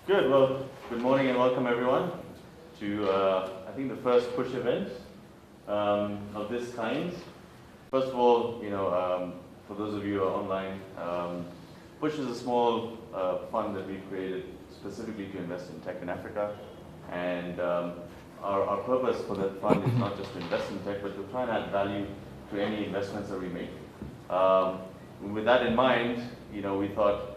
Good. Well, good morning and welcome everyone to, I think, the first Push event of this kind. First of all, for those of you who are online, Push is a small fund that we've created specifically to invest in tech in Africa. And our purpose for that fund is not just to invest in tech, but to try and add value to any investments that we make. With that in mind, we thought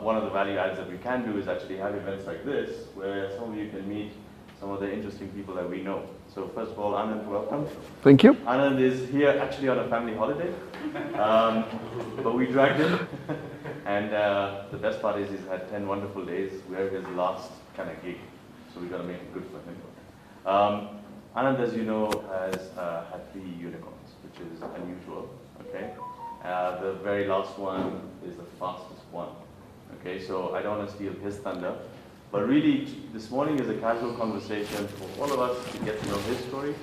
one of the value adds that we can do is actually have events like this, where some of you can meet some of the interesting people that we know. So first of all, Ananth, welcome. Thank you. Ananth is here actually on a family holiday, but we dragged him. And the best part is he's had 10 wonderful days. We're his last kind of gig, so we've got to make it good for him. Ananth, as you know, has had 3 unicorns, which is unusual, okay? The very last one is the fastest one. Okay, so I don't want to steal his thunder, but really this morning is a casual conversation for all of us to get to know his story.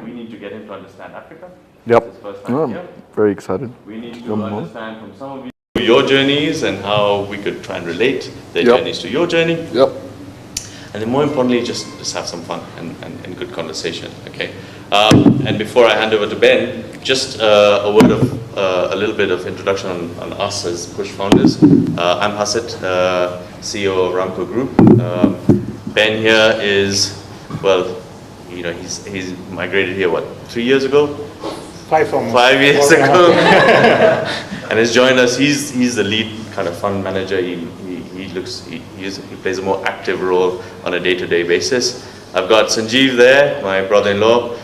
We need to get him to understand Africa. Yep. It's his first time here. Very excited. We need to understand from some of you your journeys and how we could try and relate their journeys to your journey. Yep. And then more importantly, just have some fun and good conversation, okay? And before I hand over to Ben, just a word of a little bit of introduction on us as Push founders. I'm Hasit, CEO of Ramco Group. Ben here is, well, he's migrated here, 3 years ago? 5 years ago. And has joined us. He's the lead kind of fund manager. He plays a more active role on a day-to-day basis. I've got Sanjeev there, my brother-in-law,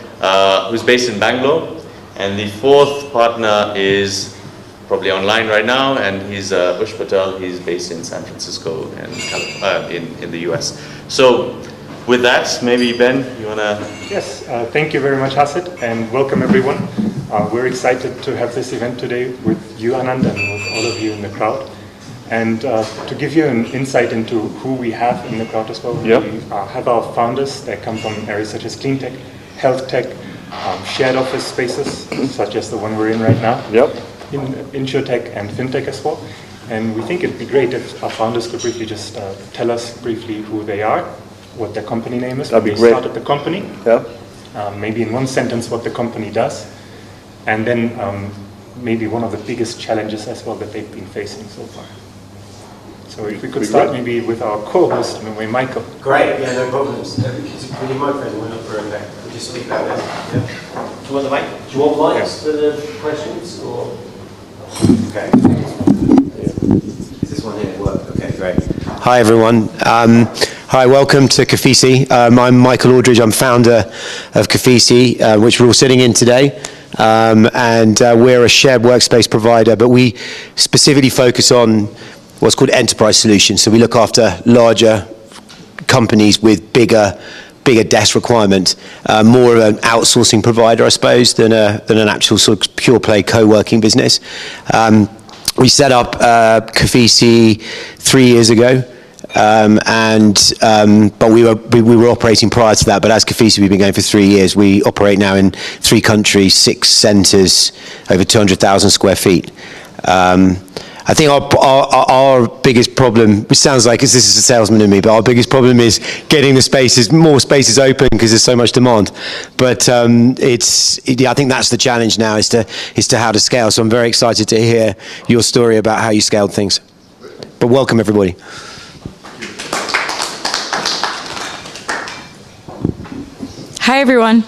who's based in Bangalore. And the 4th partner is probably online right now, and he's Ush Patel. He's based in San Francisco and in the US. So with that, maybe Ben, you want to... Yes, thank you very much, Hasit, and welcome everyone. We're excited to have this event today with you, Anand, and with all of you in the crowd. And to give you an insight into who we have in the crowd as well, we have our founders that come from areas such as clean tech, health tech, shared office spaces, such as the one we're in right now, in insurtech and fintech as well. And we think it'd be great if our founders could briefly just tell us briefly who they are, what their company name is, when they started the company, maybe in one sentence what the company does, and then maybe one of the biggest challenges as well that they've been facing so far. So if we could start maybe with our co-host, Michael. Great, yeah, no problems. Can you microphone? We're not very back. Could you speak like that? Yeah. Do you want the mic? Do you want mics for the questions? Or? Okay. Is this one here work? Okay, great. Hi, everyone. Hi, welcome to Kafisi. I'm Michael Aldridge. I'm founder of Kafisi, which we're all sitting in today. And we're a shared workspace provider, but we specifically focus on what's called enterprise solutions. So we look after larger companies with bigger desk requirement, more of an outsourcing provider, I suppose, than an actual sort of pure play co-working business. We set up Kafisi 3 years ago. But we were operating prior to that. But as Kafisi, we've been going for 3 years. We operate now in 3 countries, 6 centres, over 200,000 square feet. I think our biggest problem, which sounds like this is a salesman in me, but our biggest problem is getting more spaces open because there's so much demand. But I think that's the challenge now is to how to scale. So I'm very excited to hear your story about how you scaled things. But welcome everybody. Hi everyone.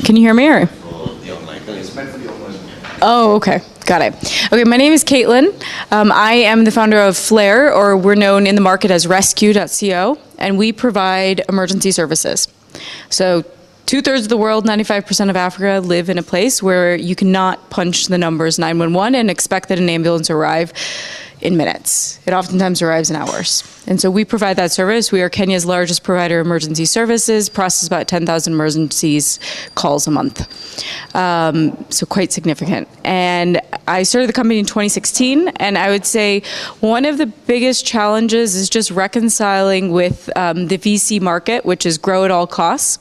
Can you hear me or? Oh, okay. Got it. Okay, my name is Caitlin. I am the founder of Flare, or we're known in the market as Rescue.co, and we provide emergency services. So 2/3 of the world, 95% of Africa live in a place where you cannot punch the numbers 911 and expect that an ambulance will arrive in minutes. It oftentimes arrives in hours. And so we provide that service. We are Kenya's largest provider of emergency services, process about 10,000 emergencies calls a month. So quite significant. And I started the company in 2016, and I would say one of the biggest challenges is just reconciling with the VC market, which is grow at all costs.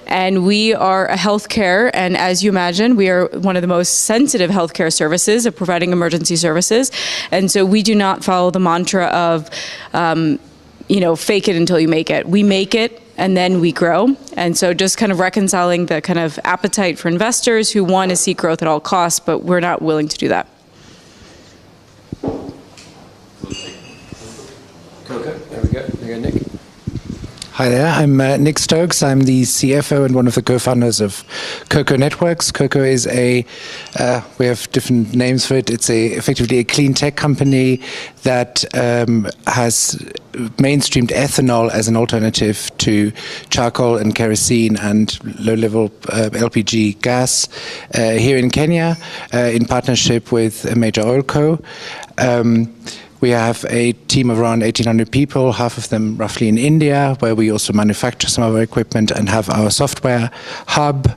And we are a healthcare, and as you imagine, we are one of the most sensitive healthcare services of providing emergency services. And so we do not follow the mantra of, fake it until you make it. We make it and then we grow. And so just kind of reconciling the kind of appetite for investors who want to see growth at all costs, but we're not willing to do that. Coco, there we go. There you go, Nick. Hi there, I'm Nick Stokes. I'm the CFO and one of the co-founders of Coco Networks. Coco is we have different names for it. It's effectively a clean tech company that has mainstreamed ethanol as an alternative to charcoal and kerosene and low-level LPG gas here in Kenya in partnership with a major oil co. We have a team of around 1,800 people, half of them roughly in India, where we also manufacture some of our equipment and have our software hub.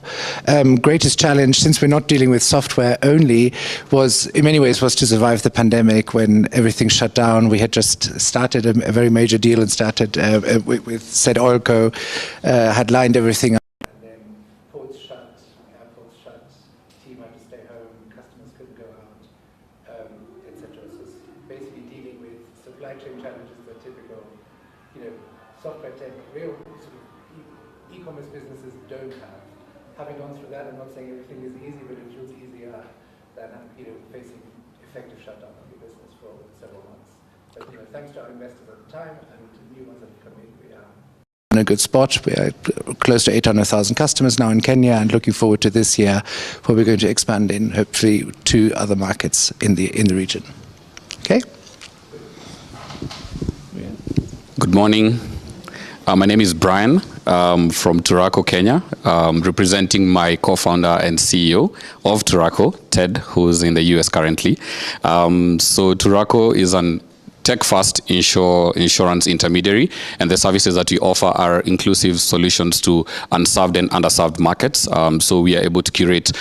Greatest challenge, since we're not dealing with software only, in many ways was to survive the pandemic when everything shut down. We had just started a very major deal and started with said Oilco, had lined everything up. And then ports shut, airports shut, team had to stay home, customers couldn't go out, etc. So it's basically dealing with supply chain challenges that typical, software tech, real sort of e-commerce businesses don't have. Having gone through that, I'm not saying everything is easy, but it feels easier than facing effective shutdown of your business for several months. But thanks to our investors at the time and new ones that have come in, we are in a good spot. We are close to 800,000 customers now in Kenya, and looking forward to this year, where we're going to expand in hopefully 2 other markets in the region. Okay. Good morning. My name is Brian from Turaco, Kenya, representing my co-founder and CEO of Turaco, Ted, who's in the US currently. So Turaco is an tech-first insurance intermediary, and the services that we offer are inclusive solutions to unserved and underserved markets. So we are able to curate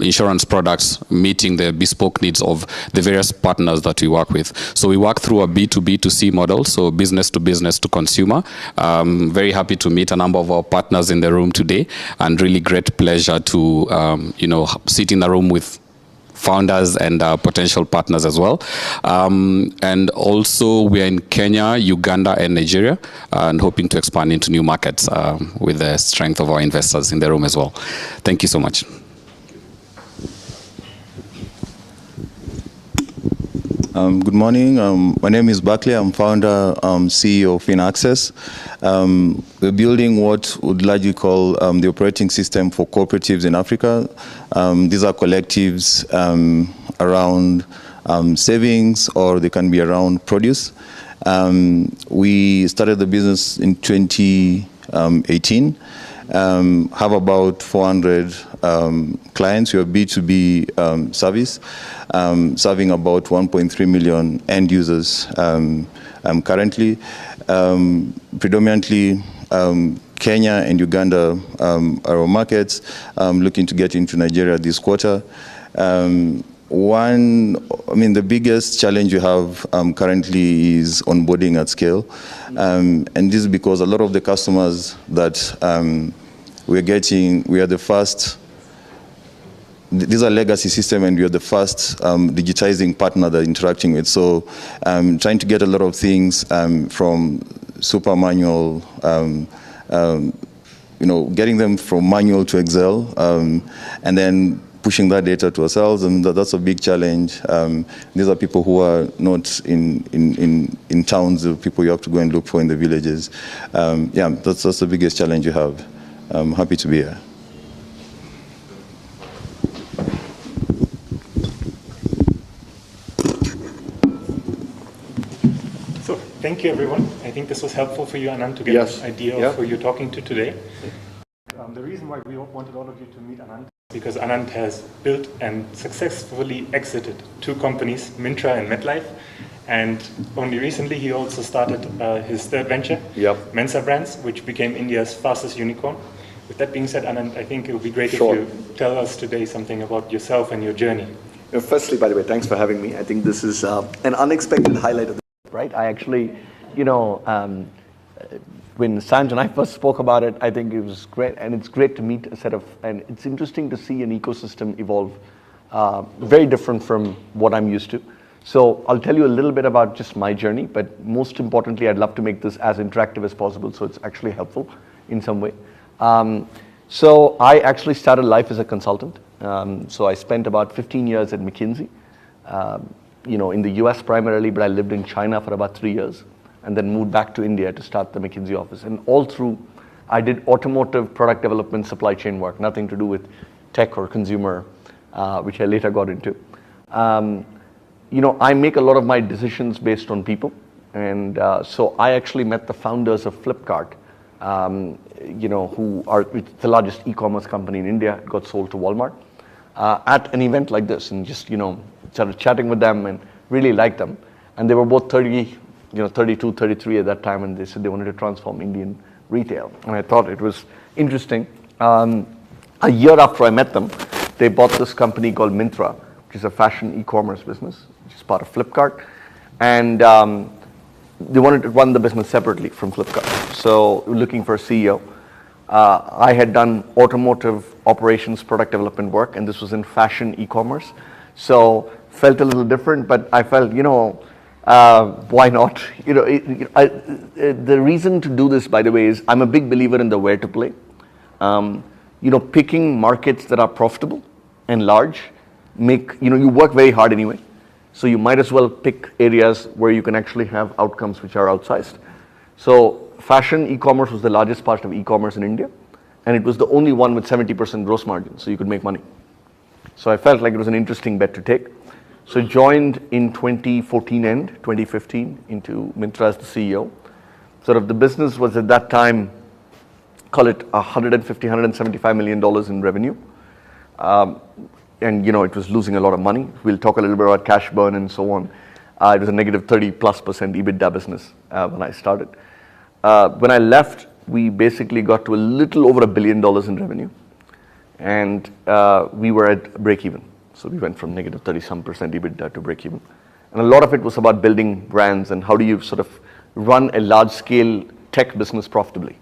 insurance products meeting the bespoke needs of the various partners that we work with. So we work through a B2B2C model, so business to business to consumer. Very happy to meet a number of our partners in the room today, and really great pleasure to sit in the room with founders and potential partners as well. And also we are in Kenya, Uganda and Nigeria, and hoping to expand into new markets with the strength of our investors in the room as well. Thank you so much. Good morning. My name is Buckley. I'm founder, CEO of FinAccess. We're building what would largely call the operating system for cooperatives in Africa. These are collectives around savings, or they can be around produce. We started the business in 2018. Have about 400 clients. We are B2B service, serving about 1.3 million end users currently. Predominantly Kenya and Uganda are our markets, looking to get into Nigeria this quarter. The biggest challenge we have currently is onboarding at scale. And this is because a lot of the customers that we're getting, we are the first, these are legacy system, and we are the first digitizing partner they're interacting with. So trying to get a lot of things from super manual, getting them from manual to Excel, and then pushing that data to ourselves, and that's a big challenge. These are people who are not in towns, the people you have to go and look for in the villages. That's the biggest challenge you have. I'm happy to be here. So, thank you everyone. I think this was helpful for you, Ananth, to get an idea of who you're talking to today. The reason why we wanted all of you to meet Ananth is because Ananth has built and successfully exited 2 companies, Mintra and MetLife, and only recently he also started his 3rd venture, Mensa Brands, which became India's fastest unicorn. With that being said, Ananth, I think it would be great if you tell us today something about yourself and your journey. Firstly, by the way, thanks for having me. I think this is an unexpected highlight of the right? I actually, when Sanj and I first spoke about it, I think it was great, and it's great to meet a set of, and it's interesting to see an ecosystem evolve, very different from what I'm used to. So I'll tell you a little bit about just my journey, but most importantly, I'd love to make this as interactive as possible so it's actually helpful in some way. So I actually started life as a consultant. So I spent about 15 years at McKinsey, in the US primarily, but I lived in China for about 3 years and then moved back to India to start the McKinsey office. And all through, I did automotive product development, supply chain work, nothing to do with tech or consumer, which I later got into. I make a lot of my decisions based on people. And so I actually met the founders of Flipkart, who are the largest e-commerce company in India. It got sold to Walmart at an event like this, and just, started chatting with them and really liked them. And they were both 32, 33 at that time, and they said they wanted to transform Indian retail. And I thought it was interesting. A year after I met them, they bought this company called Myntra, which is a fashion e-commerce business, which is part of Flipkart. And they wanted to run the business separately from Flipkart. So looking for a CEO. I had done automotive operations product development work, and this was in fashion e-commerce. So felt a little different, but I felt, why not? The reason to do this, by the way, is I'm a big believer in the where to play. Picking markets that are profitable and large you work very hard anyway. So you might as well pick areas where you can actually have outcomes which are outsized. So fashion e-commerce was the largest part of e-commerce in India, and it was the only one with 70% gross margin, so you could make money. So I felt like it was an interesting bet to take. So joined in 2014 end, 2015 into Myntra as the CEO. Sort of the business was at that time, call it $175 million in revenue. And it was losing a lot of money. We'll talk a little bit about cash burn and so on. It was a negative 30+% EBITDA business when I started. When I left, we basically got to a little over $1 billion in revenue, and we were at break even. So we went from negative 30-some% EBITDA to break even. And a lot of it was about building brands and how do you sort of run a large scale tech business profitably.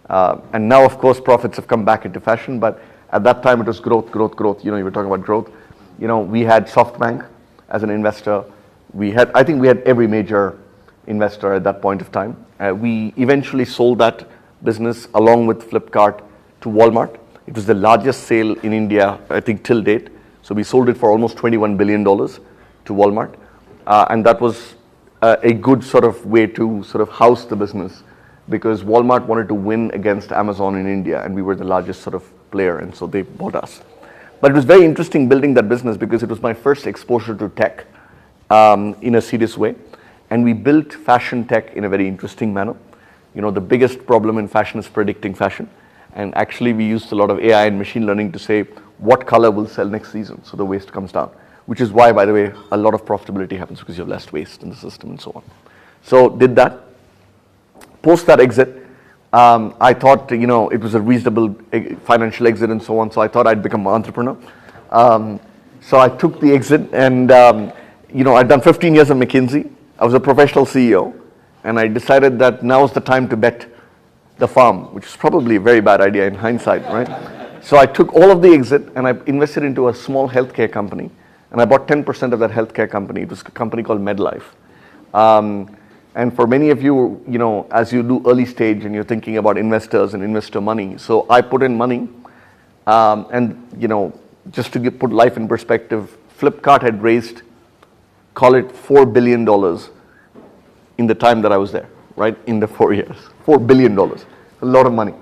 And now, of course, profits have come back into fashion, but at that time it was growth. You were talking about growth. We had SoftBank as an investor. I think we had every major investor at that point of time. We eventually sold that business along with Flipkart to Walmart. It was the largest sale in India, I think, till date. So we sold it for almost $21 billion to Walmart. And that was a good sort of way to sort of house the business, because Walmart wanted to win against Amazon in India, and we were the largest sort of player, and so they bought us. But it was very interesting building that business because it was my first exposure to tech in a serious way. And we built fashion tech in a very interesting manner. The biggest problem in fashion is predicting fashion. And actually we used a lot of AI and machine learning to say what color will sell next season, so the waste comes down. Which is why, by the way, a lot of profitability happens, because you have less waste in the system and so on. So did that. Post that exit, I thought, it was a reasonable financial exit and so on, so I thought I'd become an entrepreneur. So I took the exit, and I'd done 15 years at McKinsey. I was a professional CEO, and I decided that now's the time to bet the farm, which is probably a very bad idea in hindsight, right? So I took all of the exit, and I invested into a small healthcare company, and I bought 10% of that healthcare company. It was a company called MedLife. And for many of you, as you do early stage and you're thinking about investors and investor money, so I put in money, and just to put life in perspective, Flipkart had raised, call it $4 billion in the time that I was there, right? In the 4 years, $4 billion, a lot of money,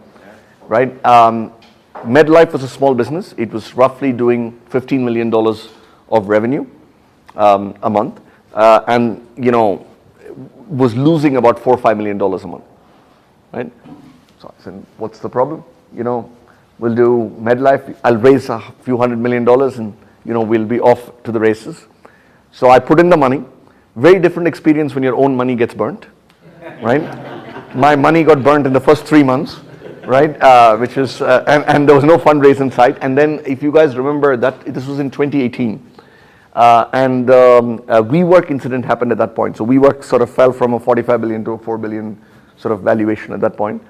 right? MedLife was a small business. It was roughly doing $15 million of revenue a month, and was losing about $4 or $5 million a month, right? So I said, what's the problem? We'll do MedLife. I'll raise a few $100 million, and we'll be off to the races. So I put in the money. Very different experience when your own money gets burnt, right? My money got burnt in the first 3 months, right? Which is and there was no fundraise in sight. And then, if you guys remember, that this was in 2018. And WeWork incident happened at that point. So WeWork sort of fell from a 45 billion to a 4 billion sort of valuation at that point.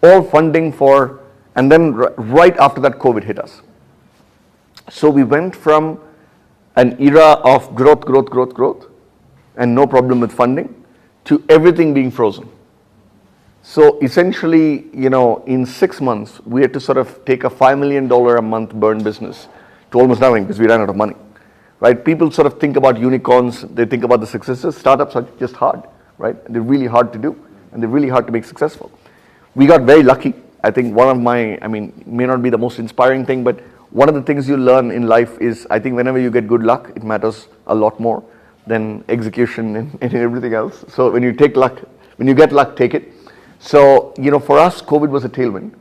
All funding for, and then right after that, COVID hit us. So we went from an era of growth, and no problem with funding, to everything being frozen. So essentially, in 6 months, we had to sort of take a $5 million a month burn business to almost nothing because we ran out of money, right? People sort of think about unicorns, they think about the successes. Startups are just hard, right? They're really hard to do, and they're really hard to make successful. We got very lucky. I think one of my, may not be the most inspiring thing, but one of the things you learn in life is, I think whenever you get good luck, it matters a lot more than execution and everything else. So when you get luck, take it. So, for us, COVID was a tailwind.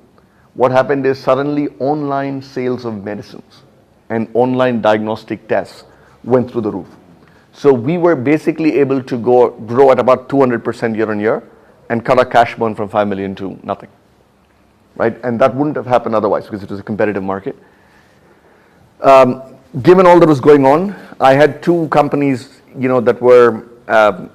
What happened is suddenly online sales of medicines and online diagnostic tests went through the roof. So we were basically able to grow at about 200% year on year and cut our cash burn from 5 million to nothing, right? And that wouldn't have happened otherwise because it was a competitive market. Given all that was going on, I had 2 companies, that were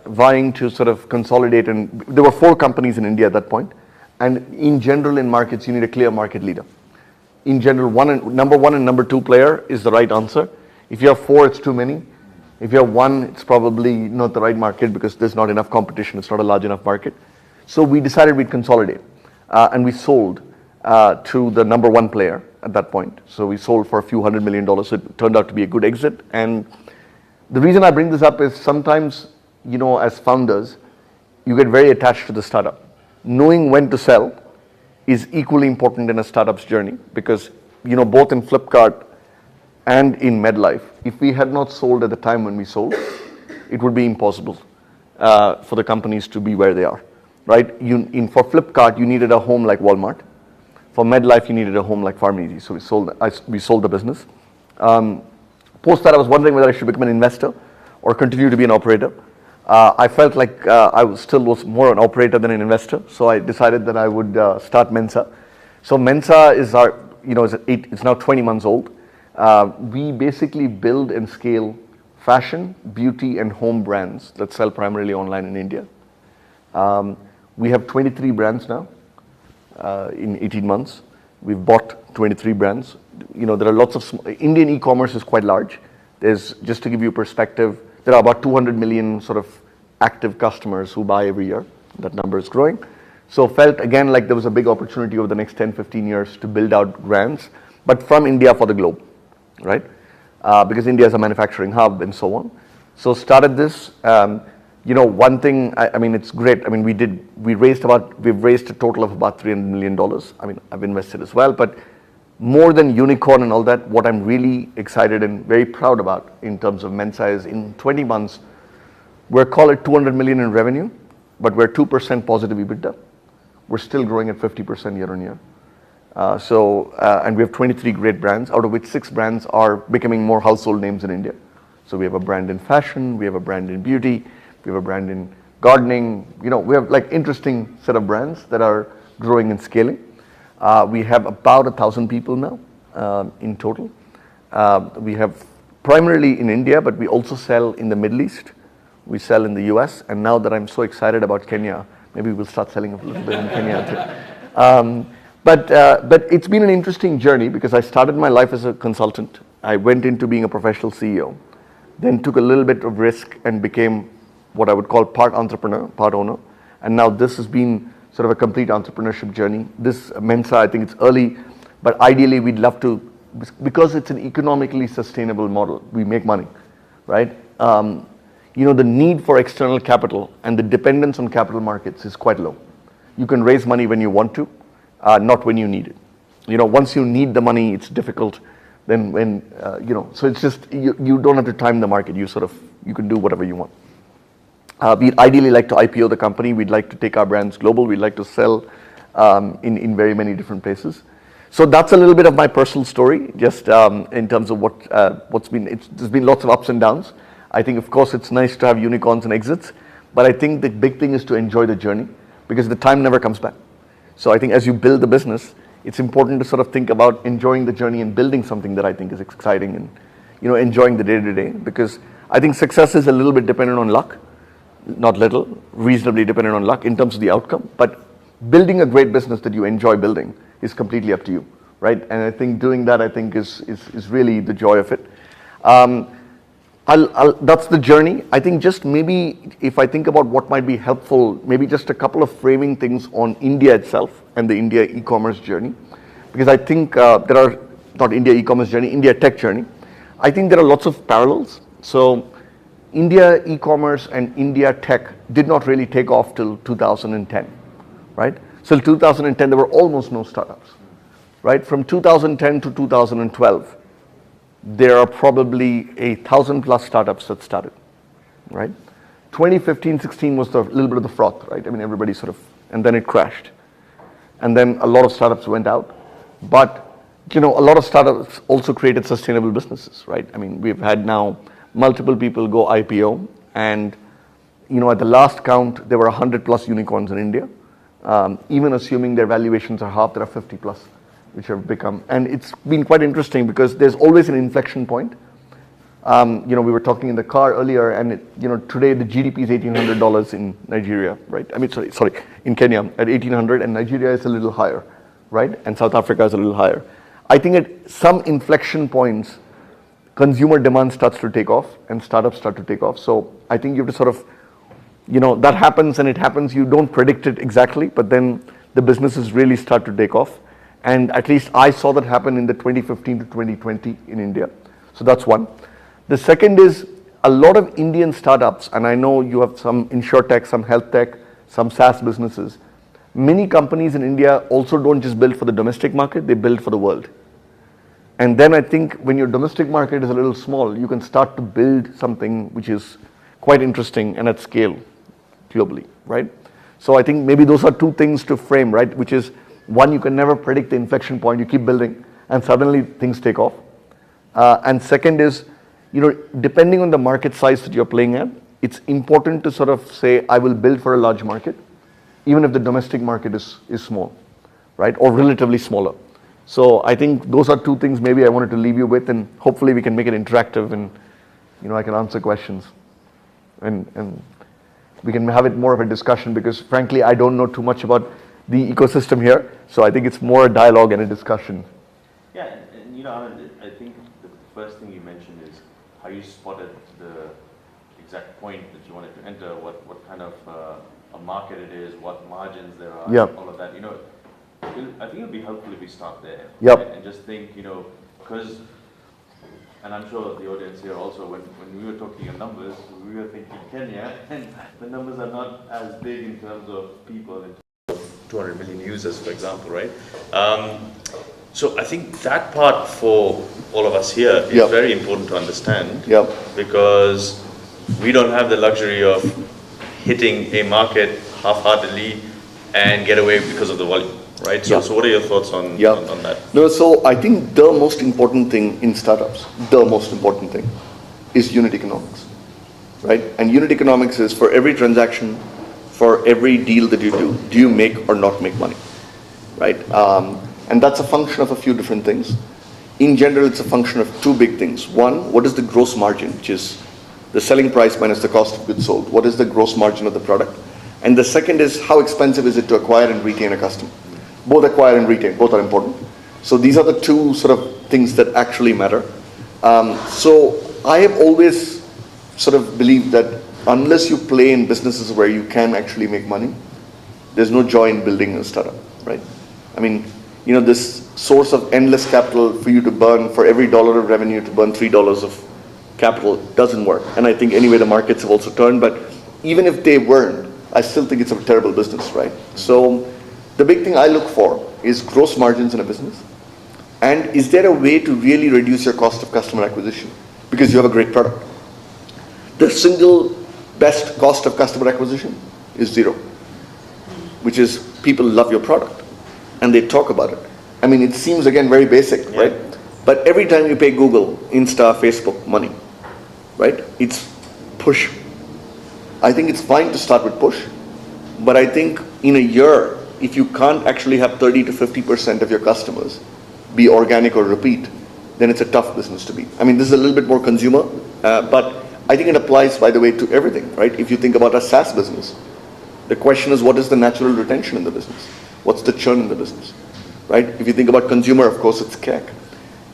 vying to sort of consolidate, and there were 4 companies in India at that point. And in general, in markets, you need a clear market leader. In general, number 1 and number 2 player is the right answer. If you have 4, it's too many. If you have 1, it's probably not the right market because there's not enough competition. It's not a large enough market. So we decided we'd consolidate, and we sold to the number 1 player at that point. So we sold for a few $100 million. So it turned out to be a good exit. And the reason I bring this up is sometimes, as founders, you get very attached to the startup. Knowing when to sell is equally important in a startup's journey because, both in Flipkart and in MedLife, if we had not sold at the time when we sold, it would be impossible for the companies to be where they are, right? For Flipkart, you needed a home like Walmart. For MedLife, you needed a home like Pharmacy. So we sold the business. Post that, I was wondering whether I should become an investor or continue to be an operator. I felt like I was more an operator than an investor, so I decided that I would start Mensa. So Mensa is it's now 20 months old. We basically build and scale fashion, beauty, and home brands that sell primarily online in India. We have 23 brands now. In 18 months, we've bought 23 brands. There are lots of Indian e-commerce is quite large. Just to give you perspective, there are about 200 million sort of active customers who buy every year. That number is growing. So felt again like there was a big opportunity over the next 10, 15 years to build out brands, but from India for the globe, right? Because India is a manufacturing hub and so on. So started this. One thing, it's great. We've raised a total of about $300 million. I've invested as well, but more than unicorn and all that, what I'm really excited and very proud about in terms of Mensa is in 20 months, we're call it 200 million in revenue, but we're 2% positive EBITDA. We're still growing at 50% year on year. And we have 23 great brands, out of which 6 brands are becoming more household names in India. So we have a brand in fashion, we have a brand in beauty, we have a brand in gardening. We have like interesting set of brands that are growing and scaling. We have about 1,000 people now in total. We have primarily in India, but we also sell in the Middle East. We sell in the US. And now that I'm so excited about Kenya, maybe we'll start selling a little bit in Kenya too. But it's been an interesting journey because I started my life as a consultant. I went into being a professional CEO, then took a little bit of risk and became what I would call part entrepreneur, part owner. And now this has been sort of a complete entrepreneurship journey. This Mensa, I think it's early, but ideally we'd love to, because it's an economically sustainable model, we make money, right? The need for external capital and the dependence on capital markets is quite low. You can raise money when you want to, not when you need it. Once you need the money, it's difficult. Then so it's just, you don't have to time the market. You can do whatever you want. We'd ideally like to IPO the company. We'd like to take our brands global. We'd like to sell in very many different places. So that's a little bit of my personal story, just in terms of what's been. There's been lots of ups and downs. I think, of course, it's nice to have unicorns and exits, but I think the big thing is to enjoy the journey because the time never comes back. So I think as you build the business, it's important to sort of think about enjoying the journey and building something that I think is exciting and enjoying the day-to-day, because I think success is a little bit dependent on luck. Not little, reasonably dependent on luck in terms of the outcome, but building a great business that you enjoy building is completely up to you, right? And I think doing that, I think, is really the joy of it. That's the journey. I think just maybe if I think about what might be helpful, maybe just a couple of framing things on India itself and the India e-commerce journey. Because I think there are, not India e-commerce journey, India tech journey. I think there are lots of parallels. So India e-commerce and India tech did not really take off till 2010, right? So 2010, there were almost no startups, right? From 2010 to 2012, there are probably 1,000+ startups that started, right? 2015, 16 was the little bit of the froth, right? I mean, everybody sort of, and then it crashed. And then a lot of startups went out. But, a lot of startups also created sustainable businesses, right? I mean, we've had now multiple people go IPO, and, at the last count, there were 100+ unicorns in India. Even assuming their valuations are half, there are 50+. Which have become, and it's been quite interesting because there's always an inflection point. We were talking in the car earlier, and today the GDP is $1,800 in Nigeria, right? I mean, sorry, in Kenya at 1,800, and Nigeria is a little higher, right? And South Africa is a little higher. I think at some inflection points, consumer demand starts to take off and startups start to take off. So I think you have to sort of, that happens and it happens. You don't predict it exactly, but then the businesses really start to take off. And at least I saw that happen in the 2015 to 2020 in India. So that's one. The second is a lot of Indian startups, and I know you have some insurtech, some health tech, some SaaS businesses. Many companies in India also don't just build for the domestic market, they build for the world. And then I think when your domestic market is a little small, you can start to build something which is quite interesting and at scale globally, right? So I think maybe those are two things to frame, right? Which is, one, you can never predict the inflection point. You keep building, and suddenly things take off. And second is, depending on the market size that you're playing at, it's important to sort of say, I will build for a large market, even if the domestic market is small, right, or relatively smaller. So I think those are two things maybe I wanted to leave you with, and hopefully we can make it interactive, and I can answer questions, and we can have it more of a discussion, because frankly, I don't know too much about the ecosystem here, so I think it's more a dialogue and a discussion. Yeah, and Anand, I think the first thing you mentioned is how you spotted the exact point that you wanted to enter, what kind of a market it is, what margins there are, all of that. I think it'll be helpful if we start there. Yep. Right? And just think, because, and I'm sure the audience here also, when we were talking of numbers, we were thinking Kenya, and the numbers are not as big in terms of people. 200 million users, for example, right? So I think that part for all of us here is very important to understand, because we don't have the luxury of hitting a market half-heartedly and get away because of the volume, right? So, so what are your thoughts on that? No, so I think the most important thing in startups, the most important thing is unit economics, right? And unit economics is for every transaction, for every deal that you do you make or not make money, right? And that's a function of a few different things. In general, it's a function of two big things. One, what is the gross margin, which is the selling price minus the cost of goods sold. What is the gross margin of the product? And the second is, how expensive is it to acquire and retain a customer? Both acquire and retain, both are important. So these are the two sort of things that actually matter. So I have always sort of believed that unless you play in businesses where you can actually make money, there's no joy in building a startup, right? I mean, this source of endless capital for you to burn, for every dollar of revenue to burn $3 of capital doesn't work. And I think anyway the markets have also turned, but even if they weren't, I still think it's a terrible business, right? So the big thing I look for is gross margins in a business. And is there a way to really reduce your cost of customer acquisition? Because you have a great product. The single best cost of customer acquisition is zero, which is people love your product and they talk about it. I mean, it seems again very basic, right? But every time you pay Google, Insta, Facebook money, right? It's push. I think it's fine to start with push, but I think in a year, if you can't actually have 30 to 50% of your customers be organic or repeat, then it's a tough business to be. I mean, this is a little bit more consumer, but I think it applies, by the way, to everything, right? If you think about a SaaS business, the question is, what is the natural retention in the business? What's the churn in the business, right? If you think about consumer, of course, it's CAC.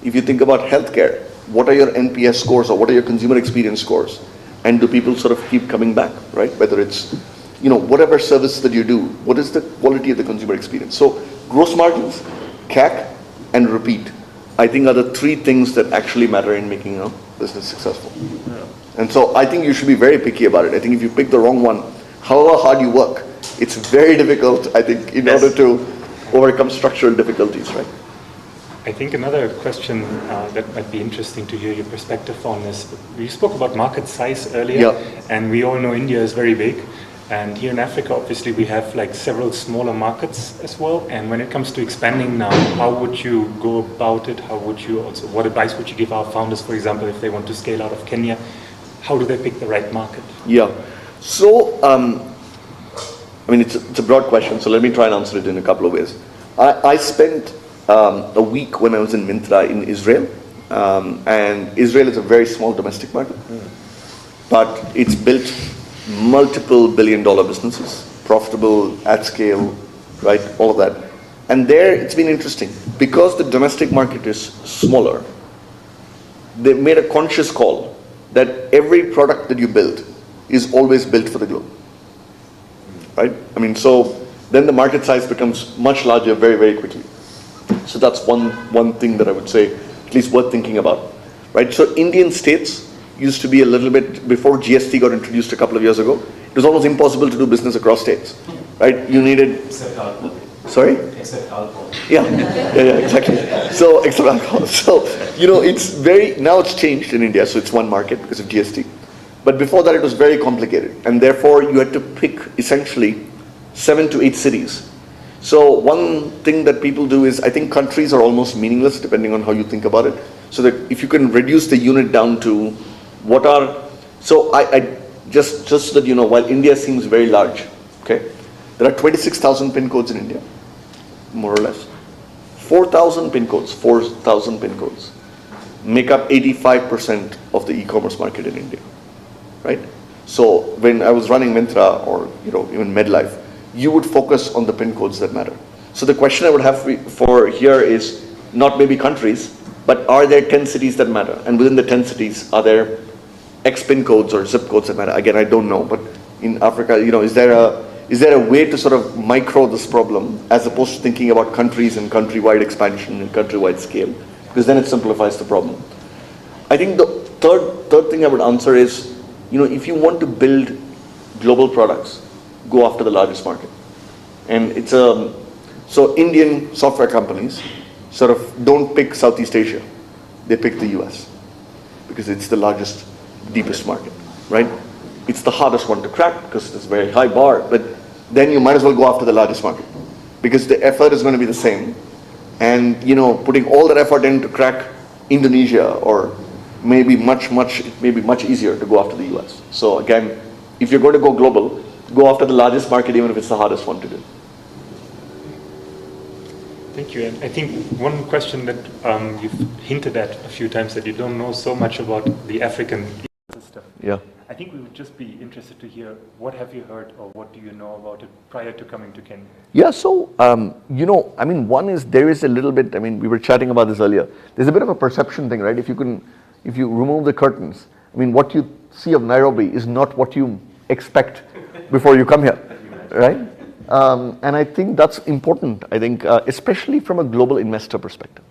If you think about healthcare, what are your NPS scores or what are your consumer experience scores? And do people sort of keep coming back, right? Whether it's, whatever service that you do, what is the quality of the consumer experience? So gross margins, CAC, and repeat, I think are the three things that actually matter in making a business successful. Yeah. And so I think you should be very picky about it. I think if you pick the wrong one, however hard you work, it's very difficult, I think, in order to overcome structural difficulties, right? I think another question that might be interesting to hear your perspective on is, you spoke about market size earlier, and we all know India is very big. And here in Africa, obviously, we have like several smaller markets as well. And when it comes to expanding now, how would you go about it? What advice would you give our founders, for example, if they want to scale out of Kenya? How do they pick the right market? Yeah. So, it's a broad question, so let me try and answer it in a couple of ways. I spent a week when I was in Myntra in Israel, and Israel is a very small domestic market, but it's built multiple billion-dollar businesses, profitable, at scale, right, all of that. And there it's been interesting. Because the domestic market is smaller, they made a conscious call that every product that you build is always built for the globe, right? So then the market size becomes much larger very, very quickly. So that's one thing that I would say, at least worth thinking about, right? So Indian states used to be a little bit, before GST got introduced a couple of years ago, it was almost impossible to do business across states, right? You needed... Except alcohol. Sorry? Except alcohol. Yeah, exactly. So, except alcohol. So, now it's changed in India, so it's one market because of GST. But before that, it was very complicated. And therefore, you had to pick essentially 7 to 8 cities. So one thing that people do is, I think countries are almost meaningless depending on how you think about it. So that if you can reduce the unit down to I just so that you know, while India seems very large, okay, there are 26,000 pin codes in India, more or less. 4,000 pin codes make up 85% of the e-commerce market in India, right? So when I was running Myntra or even MedLife, you would focus on the pin codes that matter. So the question I would have for here is not maybe countries, but are there 10 cities that matter? And within the 10 cities, are there X pin codes or zip codes that matter? Again, I don't know, but in Africa, is there a way to sort of micro this problem as opposed to thinking about countries and countrywide expansion and countrywide scale? Because then it simplifies the problem. I think the third thing I would answer is, if you want to build global products, go after the largest market. And it's so Indian software companies sort of don't pick Southeast Asia, they pick the US because it's the largest, deepest market, right? It's the hardest one to crack because it's a very high bar, but then you might as well go after the largest market because the effort is going to be the same. And putting all that effort in to crack Indonesia or maybe much easier to go after the US. So again, if you're going to go global, go after the largest market even if it's the hardest one to do. Thank you. And I think one question that you've hinted at a few times, that you don't know so much about the African ecosystem. Yeah. I think we would just be interested to hear, what have you heard or what do you know about it prior to coming to Kenya? Yeah, so, one is, there is a little bit, we were chatting about this earlier. There's a bit of a perception thing, right? If you remove the curtains, what you see of Nairobi is not what you expect before you come here, right? And I think that's important, especially from a global investor perspective,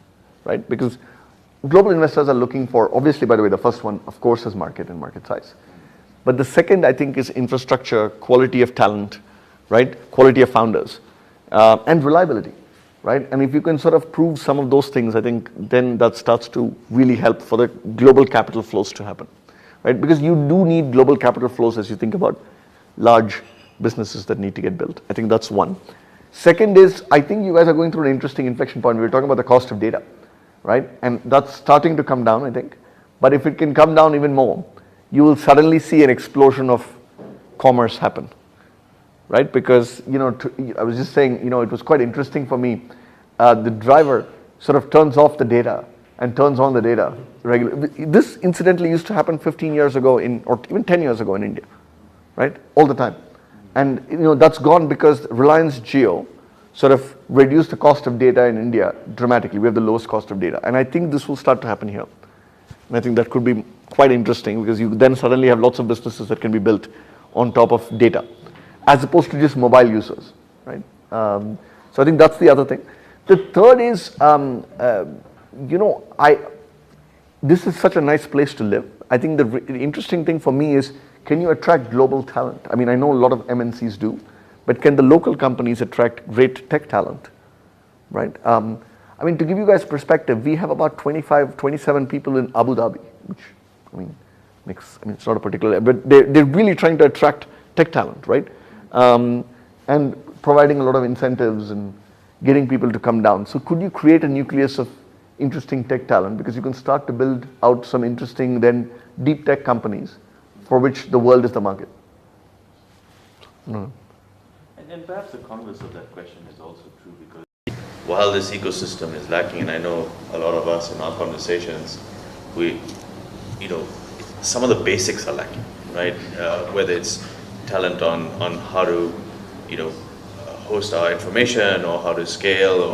right? Because global investors are looking for, obviously, by the way, the first one, of course, is market and market size. But the second, I think, is infrastructure, quality of talent, right? Quality of founders, and reliability, right? And if you can sort of prove some of those things, I think then that starts to really help for the global capital flows to happen, right? Because you do need global capital flows as you think about large businesses that need to get built. I think that's one. Second is, I think you guys are going through an interesting inflection point. We were talking about the cost of data, right? And that's starting to come down, I think. But if it can come down even more, you will suddenly see an explosion of commerce happen, right? Because, I was just saying, it was quite interesting for me. The driver sort of turns off the data and turns on the data regularly. This incidentally used to happen 15 years ago or even 10 years ago in India, right? All the time. And that's gone because Reliance Jio sort of reduced the cost of data in India dramatically. We have the lowest cost of data. And I think this will start to happen here. And I think that could be quite interesting because you then suddenly have lots of businesses that can be built on top of data, as opposed to just mobile users, right? So I think that's the other thing. The third is, this is such a nice place to live. I think the interesting thing for me is, can you attract global talent? I mean, I know a lot of MNCs do, but can the local companies attract great tech talent, right? I mean, to give you guys perspective, we have about 25, 27 people in Abu Dhabi, which, it's not a particular, but they're really trying to attract tech talent, right? And providing a lot of incentives and getting people to come down. So could you create a nucleus of interesting tech talent? Because you can start to build out some interesting, then deep tech companies for which the world is the market. No. And perhaps the converse of that question is also true, because while this ecosystem is lacking, and I know a lot of us in our conversations, some of the basics are lacking, right? Whether it's talent on how to, host our information or how to scale,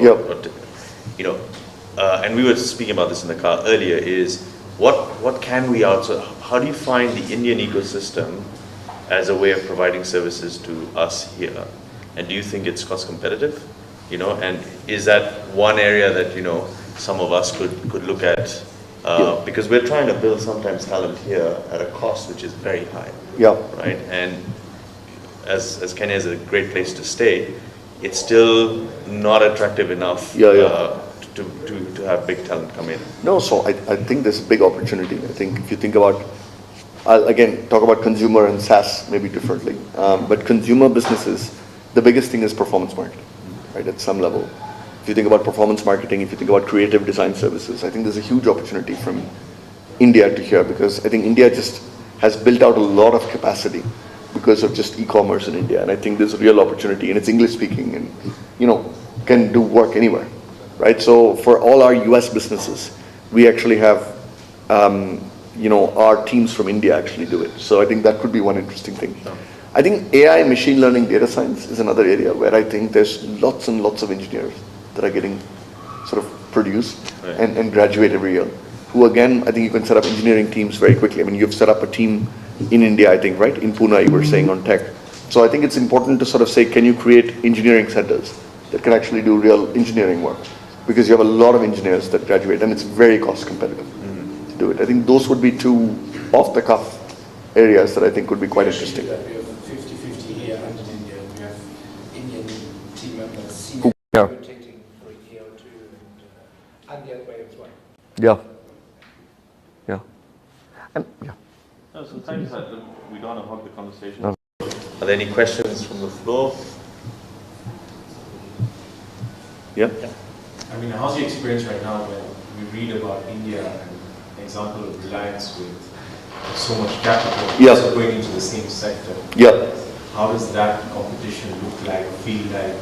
and we were speaking about this in the car earlier, is what can we outsource? How do you find the Indian ecosystem as a way of providing services to us here? And do you think it's cost competitive? And is that one area that, some of us could look at? Because we're trying to build sometimes talent here at a cost which is very high. Yeah. Right? And as Kenya is a great place to stay, it's still not attractive enough to have big talent come in. No, so I think there's a big opportunity. I think if you think about, I'll again talk about consumer and SaaS maybe differently, but consumer businesses, the biggest thing is performance marketing, right, at some level. If you think about performance marketing, if you think about creative design services, I think there's a huge opportunity from India to here, because I think India just has built out a lot of capacity because of just e-commerce in India, and I think there's a real opportunity, and it's English speaking, and can do work anywhere, right? So for all our US businesses, we actually have our teams from India actually do it. So I think that could be one interesting thing. Sure. I think AI, machine learning, data science is another area where I think there's lots and lots of engineers that are getting sort of produced and graduate every year, who again, I think you can set up engineering teams very quickly. I mean, you've set up a team in India, I think, right? In Pune, you were saying on tech. So I think it's important to sort of say, can you create engineering centers that can actually do real engineering work? Because you have a lot of engineers that graduate, and it's very cost competitive to do it. I think those would be two off-the-cuff areas that I think would be quite interesting. We have 50-50 here and in India. We have Indian team members rotating for a year or two, and the other way as well. Yeah. And No, so thanks. We don't want to hog the conversation. No. Are there any questions from the floor? Yeah. I mean, how's your experience right now when we read about India and an example of Reliance with so much capital also going into the same sector? Yeah. How does that competition look like, feel like?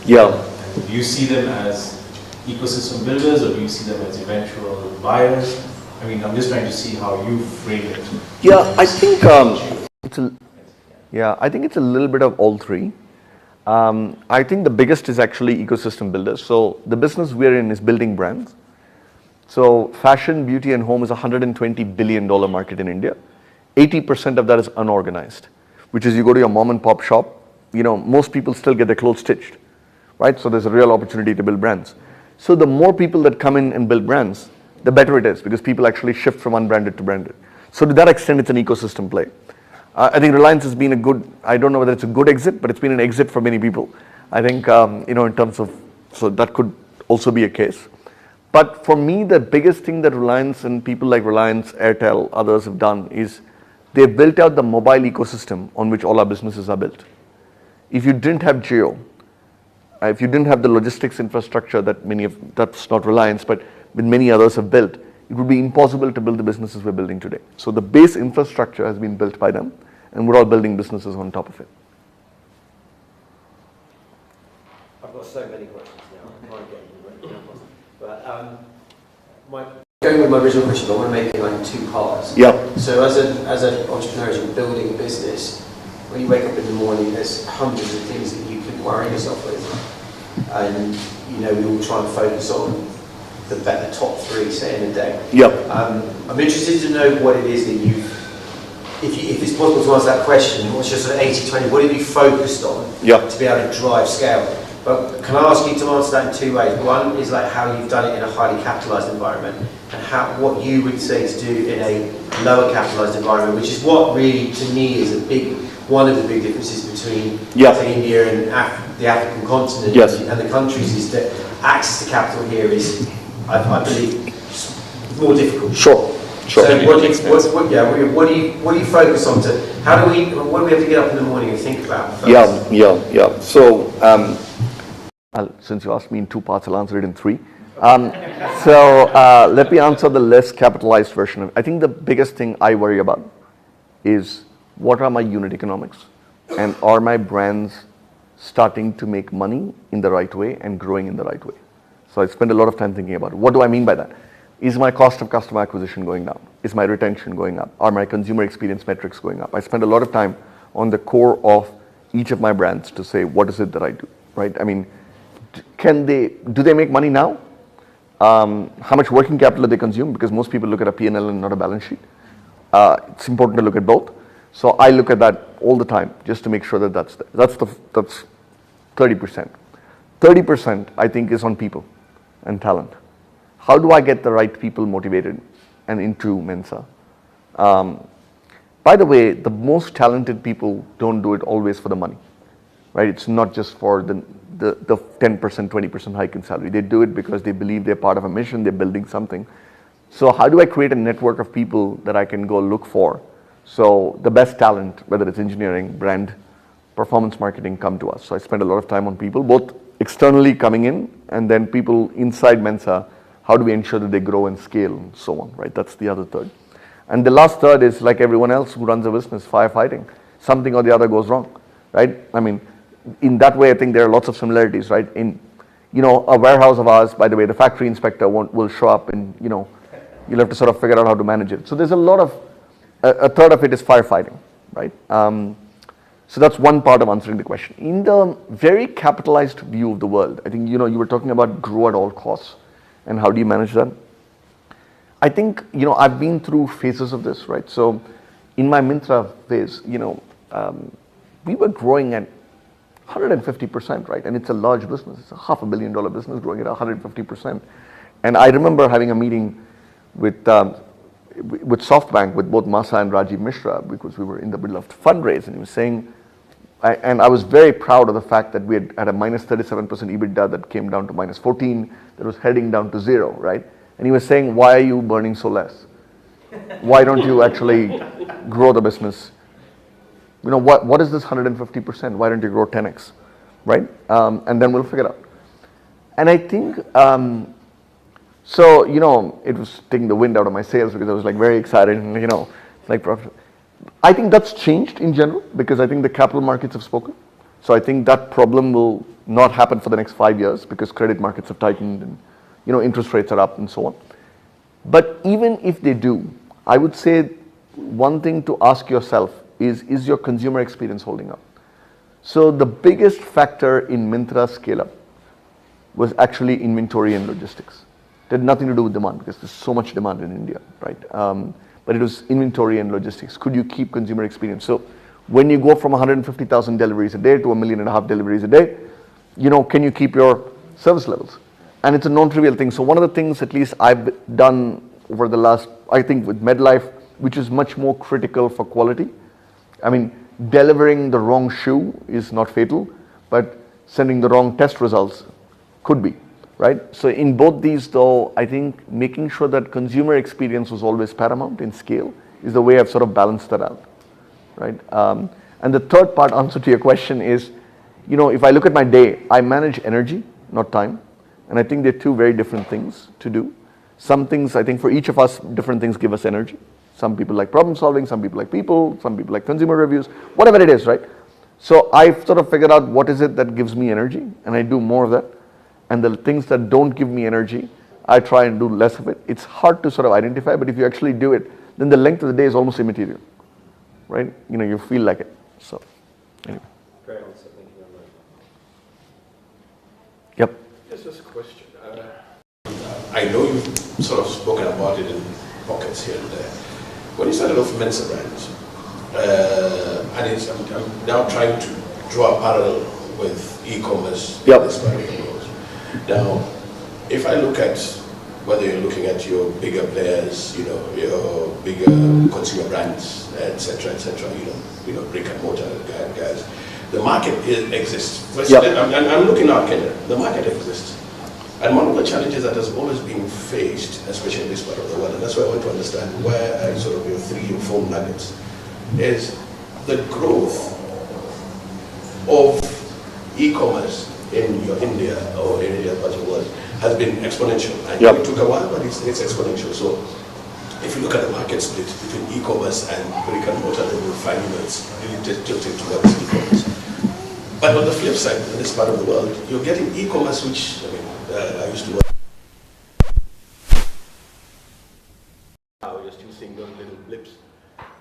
And do you see them as ecosystem builders, or do you see them as eventual buyers? I mean, I'm just trying to see how you frame it. Yeah, I think I think it's a little bit of all three. I think the biggest is actually ecosystem builders. So the business we're in is building brands. So fashion, beauty, and home is a $120 billion market in India. 80% of that is unorganized, which is you go to your mom and pop shop, most people still get their clothes stitched, right? So there's a real opportunity to build brands. So the more people that come in and build brands, the better it is, because people actually shift from unbranded to branded. So to that extent, it's an ecosystem play. I think Reliance has been a good, I don't know whether it's a good exit, but it's been an exit for many people. I think, in terms of, so that could also be a case. But for me, the biggest thing that Reliance and people like Reliance, Airtel, others have done is they've built out the mobile ecosystem on which all our businesses are built. If you didn't have Jio, if you didn't have the logistics infrastructure that that's not Reliance, but with many others have built, it would be impossible to build the businesses we're building today. So the base infrastructure has been built by them, and we're all building businesses on top of it. I've got so many questions now. I can't get them, but going with my original question, I want to make it like in two parts. Yeah. So as an entrepreneur, as you're building a business, when you wake up in the morning, there's hundreds of things that you could worry yourself with, and we all try and focus on the top three, say, in a day. Yeah. I'm interested to know what it is that if it's possible to answer that question, what's your sort of 80-20, what have you focused on to be able to drive scale? But can I ask you to answer that in two ways? One is like how you've done it in a highly capitalised environment, and what you would say to do in a lower capitalised environment, which is what really, to me, is one of the big differences between say, India and the African continent and the countries, is that access to capital here is, I believe, more difficult. Sure. So what do you focus on to? What do we have to get up in the morning and think about first? Yeah. So since you asked me in two parts, I'll answer it in three. Let me answer the less capitalized version of it. I think the biggest thing I worry about is what are my unit economics, and are my brands starting to make money in the right way and growing in the right way? So I spend a lot of time thinking about it. What do I mean by that? Is my cost of customer acquisition going down? Is my retention going up? Are my consumer experience metrics going up? I spend a lot of time on the core of each of my brands to say, what is it that I do, right? I mean, do they make money now? How much working capital do they consume? Because most people look at a P&L and not a balance sheet. It's important to look at both. So I look at that all the time just to make sure that that's 30%. 30% I think is on people and talent. How do I get the right people motivated and into Mensa? By the way, the most talented people don't do it always for the money, right? It's not just for the 10%, 20% hike in salary. They do it because they believe they're part of a mission, they're building something. So how do I create a network of people that I can go look for? So the best talent, whether it's engineering, brand, performance marketing, come to us. So I spend a lot of time on people, both externally coming in and then people inside Mensa. How do we ensure that they grow and scale and so on, right? That's the other third. And the last third is like everyone else who runs a business, firefighting. Something or the other goes wrong, right? I mean, in that way, I think there are lots of similarities, right? In, a warehouse of ours, by the way, the factory inspector will show up and, you'll have to sort of figure out how to manage it. So there's a third of it is firefighting, right? So that's one part of answering the question. In the very capitalized view of the world, I think, you were talking about grow at all costs. And how do you manage that? I think, I've been through phases of this, right? So in my Myntra phase, we were growing at 150%, right? And it's a large business. It's a $500 million business growing at 150%. And I remember having a meeting with SoftBank, with both Masa and Rajiv Mishra, because we were in the middle of fundraise, and he was saying, and I was very proud of the fact that we had a minus 37% EBITDA that came down to minus 14, that was heading down to 0, right? And he was saying, why are you burning so less? Why don't you actually grow the business? What is this 150%? Why don't you grow 10x, right? And then we'll figure it out. And I think, it was taking the wind out of my sails because I was like very excited and, like profit. I think that's changed in general because I think the capital markets have spoken. So I think that problem will not happen for the next 5 years because credit markets have tightened and interest rates are up and so on. But even if they do, I would say one thing to ask yourself is your consumer experience holding up? So the biggest factor in Myntra's scale up was actually inventory and logistics. It had nothing to do with demand because there's so much demand in India, right? But it was inventory and logistics. Could you keep consumer experience? So when you go from 150,000 deliveries a day to 1.5 million deliveries a day, can you keep your service levels? And it's a non-trivial thing. So one of the things at least I've done over the last, I think with MedLife, which is much more critical for quality. I mean, delivering the wrong shoe is not fatal, but sending the wrong test results could be. Right? So in both these though, I think making sure that consumer experience was always paramount in scale is the way I've sort of balanced that out, right? And the third part answer to your question is, if I look at my day, I manage energy, not time. And I think they're two very different things to do. Some things, I think for each of us, different things give us energy. Some people like problem solving, some people like people, some people like consumer reviews, whatever it is, right? So I've sort of figured out what is it that gives me energy, and I do more of that. And the things that don't give me energy, I try and do less of it. It's hard to sort of identify, but if you actually do it, then the length of the day is almost immaterial, right? You feel like it. So, anyway. Great answer. Thank you very much. Yep. Just a question. I know you've sort of spoken about it in pockets here and there. When you started off Mensa Brands, I'm now trying to draw a parallel with e-commerce in this part of the world. Now, if I look at whether you're looking at your bigger players, your bigger consumer brands, etc., brick and mortar guys, the market exists. I'm looking at Kenya. The market exists. And one of the challenges that has always been faced, especially in this part of the world, and that's why I want to understand where sort of your 3 or 4 nuggets, is the growth of e-commerce in your India or in India part of the world has been exponential. And it took a while, but it's exponential. So if you look at the market split between e-commerce and brick and mortar, then you'll find it's really tilted towards e-commerce. But on the flip side, in this part of the world, you're getting e-commerce, which, I used to work. Now you're still seeing those little blips.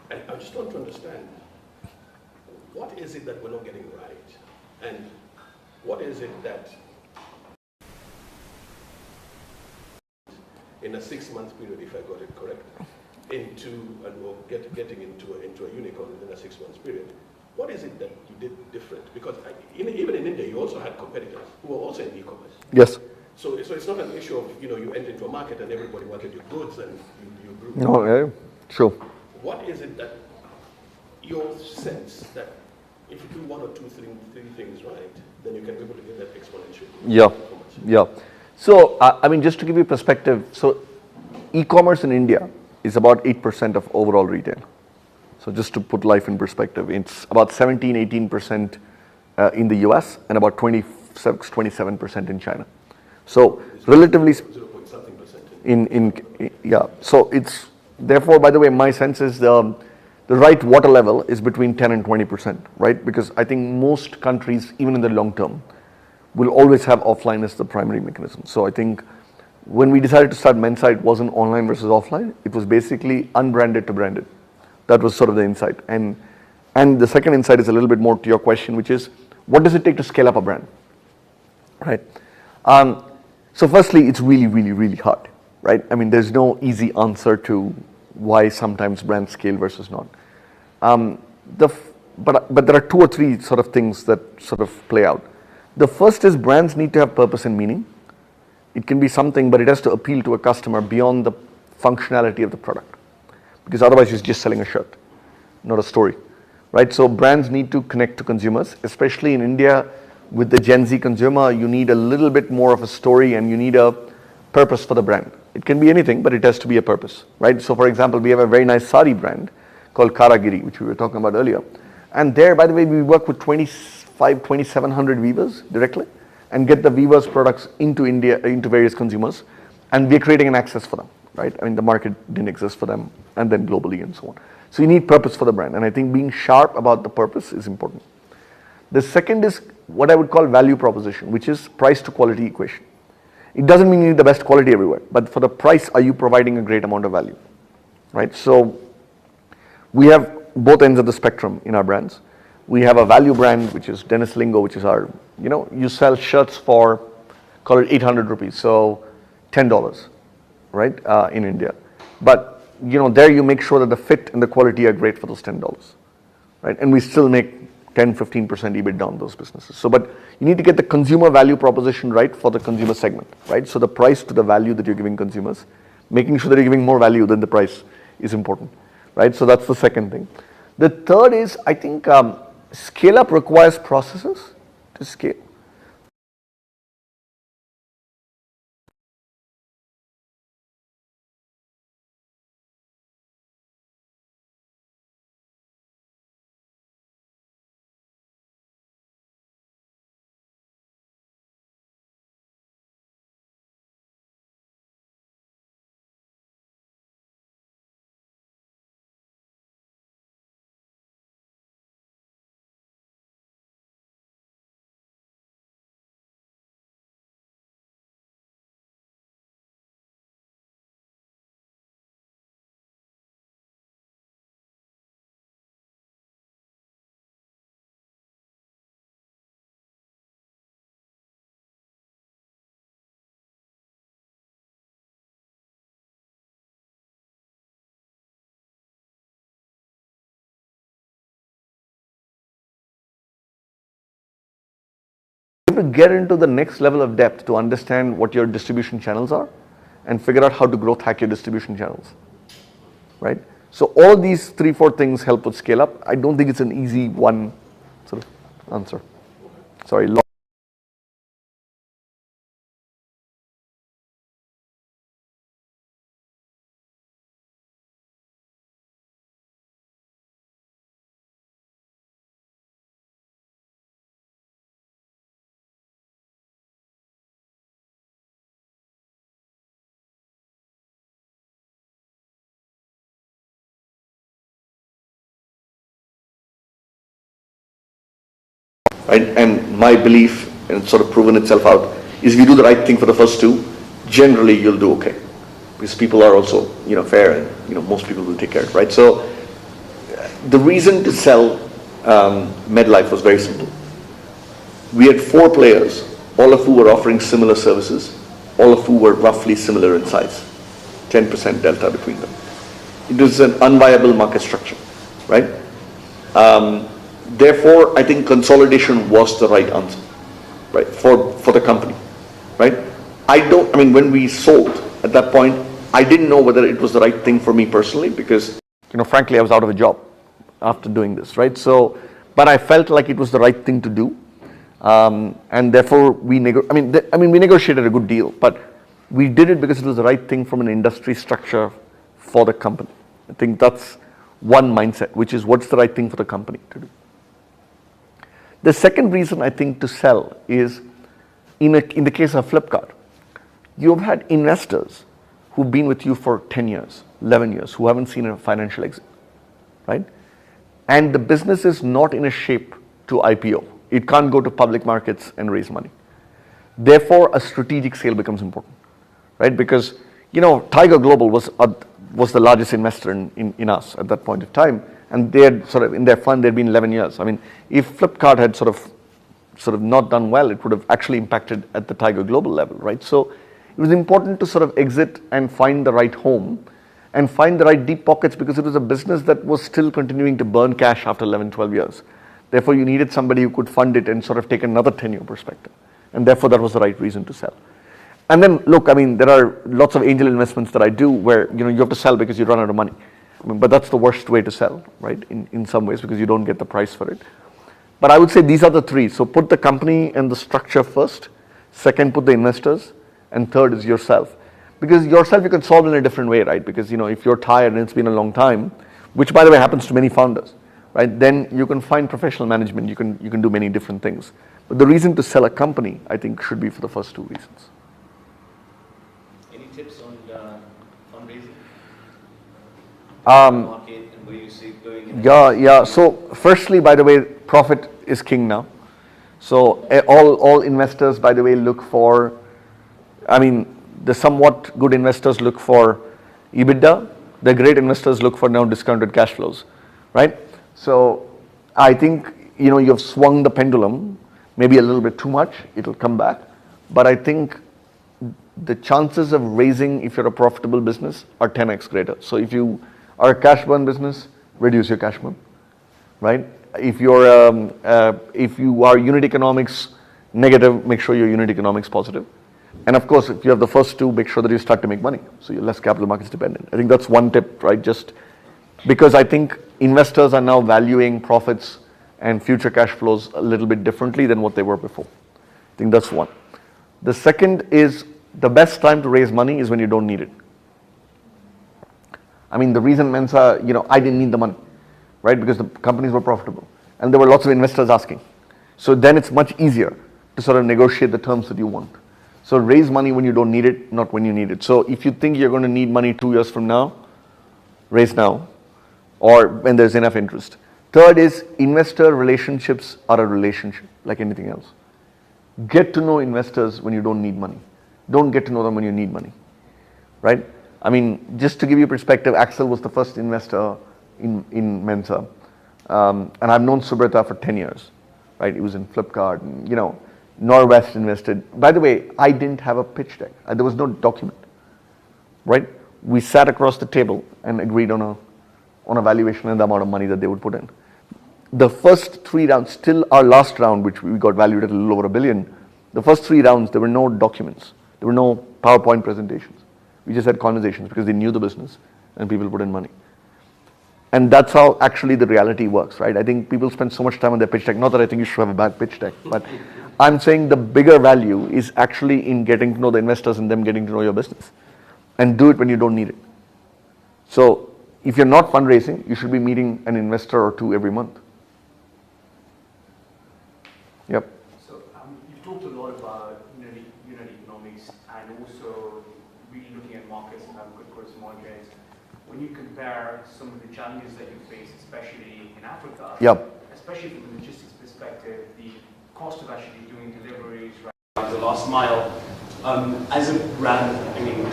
And I just want to understand, what is it that we're not getting right? And what is it that, in a 6-month period, if I got it correct, getting into a unicorn within a 6-month period, what is it that you did different? Because even in India, you also had competitors who were also in e-commerce. Yes. So it's not an issue of, you enter into a market and everybody wanted your goods and you grew. No, yeah, sure. What is it that your sense that if you do 1 or 2, 3 things right, then you can be able to get that exponential? Yeah. So, just to give you perspective, so e-commerce in India is about 8% of overall retail. So just to put life in perspective, it's about 17-18% in the US and about 27% in China. So relatively, 0.something%. So it's therefore, by the way, my sense is the right water level is between 10 and 20%, right? Because I think most countries, even in the long term, will always have offline as the primary mechanism. So I think when we decided to start Mensa, it wasn't online versus offline. It was basically unbranded to branded. That was sort of the insight. And the second insight is a little bit more to your question, which is, what does it take to scale up a brand, right? So firstly, it's really, really, really hard, right? There's no easy answer to why sometimes brands scale versus not. But there are 2 or 3 sort of things that sort of play out. The first is brands need to have purpose and meaning. It can be something, but it has to appeal to a customer beyond the functionality of the product. Because otherwise you're just selling a shirt, not a story, right? So brands need to connect to consumers, especially in India with the Gen Z consumer. You need a little bit more of a story and you need a purpose for the brand. It can be anything, but it has to be a purpose, right? So for example, we have a very nice sari brand called Karagiri, which we were talking about earlier. And there, by the way, we work with 2,700 weavers directly and get the weavers' products into India, into various consumers. And we're creating an access for them, right? The market didn't exist for them, and then globally and so on. So you need purpose for the brand. And I think being sharp about the purpose is important. The second is what I would call value proposition, which is price to quality equation. It doesn't mean you need the best quality everywhere, but for the price, are you providing a great amount of value, right? So we have both ends of the spectrum in our brands. We have a value brand, which is Dennis Lingo, which is our, you sell shirts for, call it 800 rupees, so $10, right, in India. But, there you make sure that the fit and the quality are great for those $10, right? And we still make 10-15% EBITDA on those businesses. So, but you need to get the consumer value proposition right for the consumer segment, right? So the price to the value that you're giving consumers, making sure that you're giving more value than the price is important, right? So that's the second thing. The third is, I think, scale up requires processes to scale. to get into the next level of depth to understand what your distribution channels are and figure out how to growth hack your distribution channels, right? So all these 3-4 things help with scale up. I don't think it's an easy one sort of answer. Sorry. Right? And my belief, and it's sort of proven itself out, is if you do the right thing for the first two, generally you'll do okay. Because people are also, fair, and, most people will take care of it, right? So the reason to sell MedLife was very simple. We had 4 players, all of who were offering similar services, all of who were roughly similar in size, 10% delta between them. It was an unviable market structure, right? Therefore, I think consolidation was the right answer, right, for the company, right? When we sold at that point, I didn't know whether it was the right thing for me personally because, frankly, I was out of a job after doing this, right? So, but I felt like it was the right thing to do, and therefore we negotiated a good deal, but we did it because it was the right thing from an industry structure for the company. I think that's one mindset, which is what's the right thing for the company to do. The second reason I think to sell is, in the case of Flipkart, you've had investors who've been with you for 10 years, 11 years, who haven't seen a financial exit, right? And the business is not in a shape to IPO. It can't go to public markets and raise money. Therefore, a strategic sale becomes important, right? Because, Tiger Global was the largest investor in us at that point of time. And they had sort of, in their fund, they'd been 11 years. I mean, if Flipkart had sort of not done well, it would have actually impacted at the Tiger Global level, right? So it was important to sort of exit and find the right home and find the right deep pockets because it was a business that was still continuing to burn cash after 11, 12 years. Therefore, you needed somebody who could fund it and sort of take another 10-year perspective. And therefore, that was the right reason to sell. And then, look, there are lots of angel investments that I do where, you have to sell because you run out of money. But that's the worst way to sell, right, in some ways, because you don't get the price for it. But I would say these are the 3. So put the company and the structure first. Second, put the investors. And third is yourself. Because yourself you can solve in a different way, right? Because, if you're tired and it's been a long time, which, by the way, happens to many founders, right, then you can find professional management. You can do many different things. But the reason to sell a company, I think, should be for the first 2 reasons. Any tips on fundraising? Market and where you see it going? Yeah. So firstly, by the way, profit is king now. So all investors, by the way, look for, the somewhat good investors look for EBITDA. The great investors look for now discounted cash flows, right? So I think, you've swung the pendulum maybe a little bit too much. It'll come back. But I think the chances of raising, if you're a profitable business, are 10x greater. So if you are a cash burn business, reduce your cash burn, right? If you are unit economics negative, make sure your unit economics positive. And of course, if you have the first 2, make sure that you start to make money. So you're less capital markets dependent. I think that's one tip, right? Just because I think investors are now valuing profits and future cash flows a little bit differently than what they were before. I think that's one. The second is the best time to raise money is when you don't need it. The reason Mensa, I didn't need the money, right? Because the companies were profitable and there were lots of investors asking. So then it's much easier to sort of negotiate the terms that you want. So raise money when you don't need it, not when you need it. So if you think you're going to need money 2 years from now, raise now or when there's enough interest. Third is investor relationships are a relationship like anything else. Get to know investors when you don't need money. Don't get to know them when you need money, right? Just to give you perspective, Axel was the first investor in Mensa. And I've known Subrata for 10 years, right? He was in Flipkart and, Norwest invested. By the way, I didn't have a pitch deck. There was no document, right? We sat across the table and agreed on a valuation and the amount of money that they would put in. The first 3 rounds, till our last round, which we got valued at a little over $1 billion, The first 3 rounds, there were no documents. There were no PowerPoint presentations. We just had conversations because they knew the business and people put in money. And that's how actually the reality works, right? I think people spend so much time on their pitch deck. Not that I think you should have a bad pitch deck, but I'm saying the bigger value is actually in getting to know the investors and them getting to know your business. And do it when you don't need it. So if you're not fundraising, you should be meeting an investor or 2 every month. Yep. So you've talked a lot about unit economics and also really looking at markets and having good gross margins. When you compare some of the challenges that you face, especially in Africa, yep, especially from a logistics perspective, the cost of actually doing deliveries, right, the last mile, as a brand, I mean,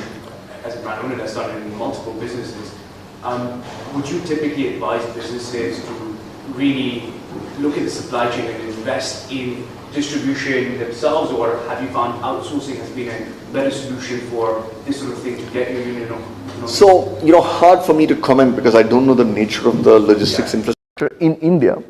as a brand owner that started in multiple businesses, would you typically advise businesses to really look at the supply chain and invest in distribution themselves, or have you found outsourcing has been a better solution for this sort of thing to get your unit economics? So, hard for me to comment because I don't know the nature of the logistics infrastructure. In India,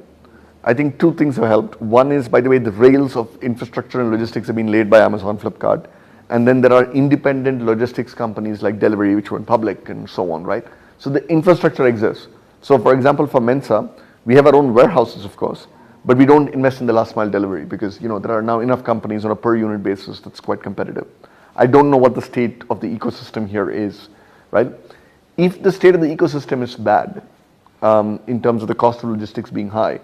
I think 2 things have helped. One is, by the way, the rails of infrastructure and logistics have been laid by Amazon, Flipkart. And then there are independent logistics companies like Delivery, which went public and so on, right? So the infrastructure exists. So for example, for Mensa, we have our own warehouses, of course, but we don't invest in the last mile delivery because, there are now enough companies on a per unit basis that's quite competitive. I don't know what the state of the ecosystem here is, right? If the state of the ecosystem is bad, in terms of the cost of logistics being high,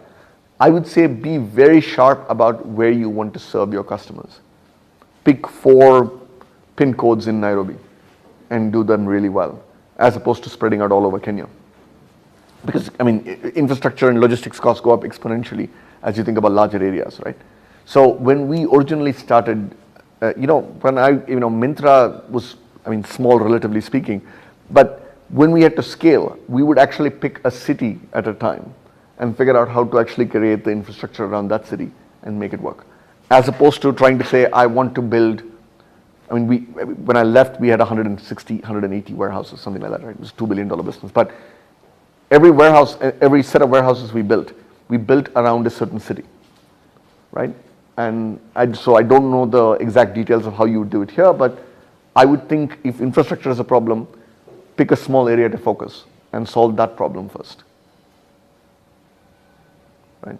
I would say be very sharp about where you want to serve your customers. Pick 4 pin codes in Nairobi and do them really well, as opposed to spreading out all over Kenya. Because, infrastructure and logistics costs go up exponentially as you think about larger areas, right? So when we originally started, Myntra was, small relatively speaking, but when we had to scale, we would actually pick a city at a time and figure out how to actually create the infrastructure around that city and make it work. As opposed to trying to say, I want to build, when I left, we had 160, 180 warehouses, something like that, right? It was a $2 billion business. But every warehouse, every set of warehouses we built around a certain city, right? And so I don't know the exact details of how you would do it here, but I would think if infrastructure is a problem, pick a small area to focus and solve that problem first, right?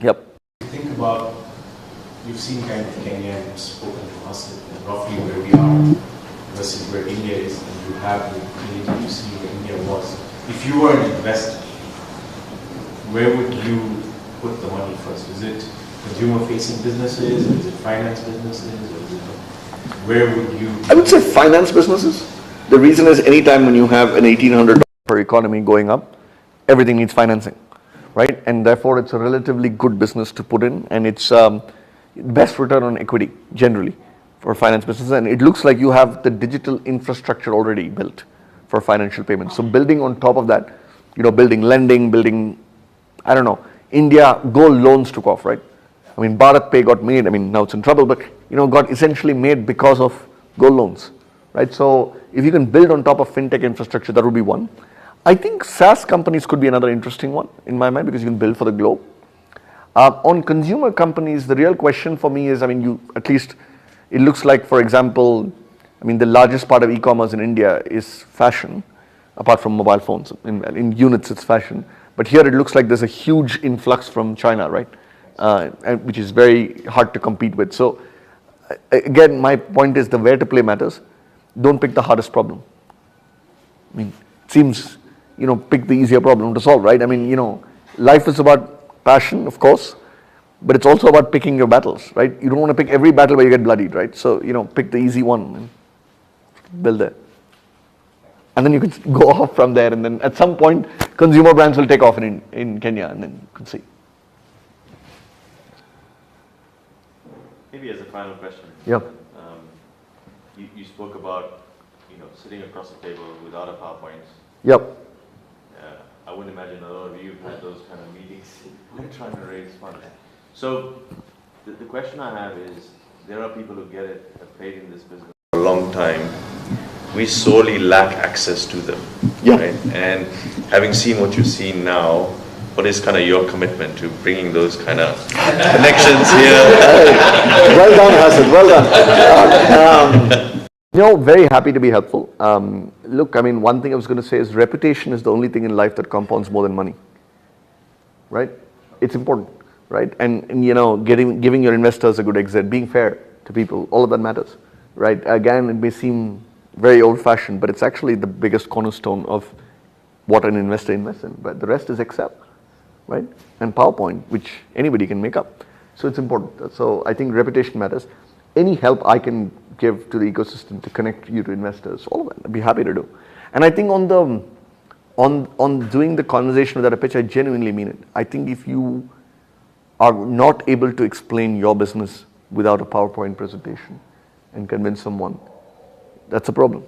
Yep. Think about, you've seen kind of Kenya and spoken to us and roughly where we are versus where India is, and you have the ability to see where India was. If you were an investor, where would you put the money first? Is it consumer-facing businesses, or is it finance businesses, or is it, where would you? I would say finance businesses. The reason is anytime when you have an $1,800 per economy going up, everything needs financing, right? And therefore it's a relatively good business to put in, and it's best return on equity generally for finance businesses. And it looks like you have the digital infrastructure already built for financial payments. So building on top of that, building lending, building, India gold loans took off, right? Bharat Pay got made. Now it's in trouble, but got essentially made because of gold loans, right? So if you can build on top of fintech infrastructure, that would be one. I think SaaS companies could be another interesting one in my mind because you can build for the globe. On consumer companies, the real question for me is, at least it looks like, for example, the largest part of e-commerce in India is fashion, apart from mobile phones. In units, it's fashion. But here it looks like there's a huge influx from China, right? Which is very hard to compete with. So again, my point is the where to play matters. Don't pick the hardest problem. It seems, pick the easier problem to solve, right? Life is about passion, of course, but it's also about picking your battles, right? You don't want to pick every battle where you get bloodied, right? So, pick the easy one and build there. And then you can go off from there, and then at some point, consumer brands will take off in Kenya, and then you can see. Maybe as a final question. Yep. You spoke about, sitting across the table without a PowerPoint. Yep. I wouldn't imagine a lot of you had those kind of meetings when trying to raise funds. So the question I have is, there are people who get it, have played in this business for a long time. We sorely lack access to them. Yeah. Right? And having seen what you've seen now, what is kind of your commitment to bringing those kind of connections here? Well done, Hassan. Well done. Very happy to be helpful. Look, I mean, one thing I was going to say is reputation is the only thing in life that compounds more than money. Right? It's important, right? And giving your investors a good exit, being fair to people, all of that matters, right? Again, it may seem very old-fashioned, but it's actually the biggest cornerstone of what an investor invests in. But the rest is Excel, right? And PowerPoint, which anybody can make up. So it's important. So I think reputation matters. Any help I can give to the ecosystem to connect you to investors, all of that, I'd be happy to do. And I think on doing the conversation without a pitch, I genuinely mean it. I think if you are not able to explain your business without a PowerPoint presentation and convince someone, that's a problem.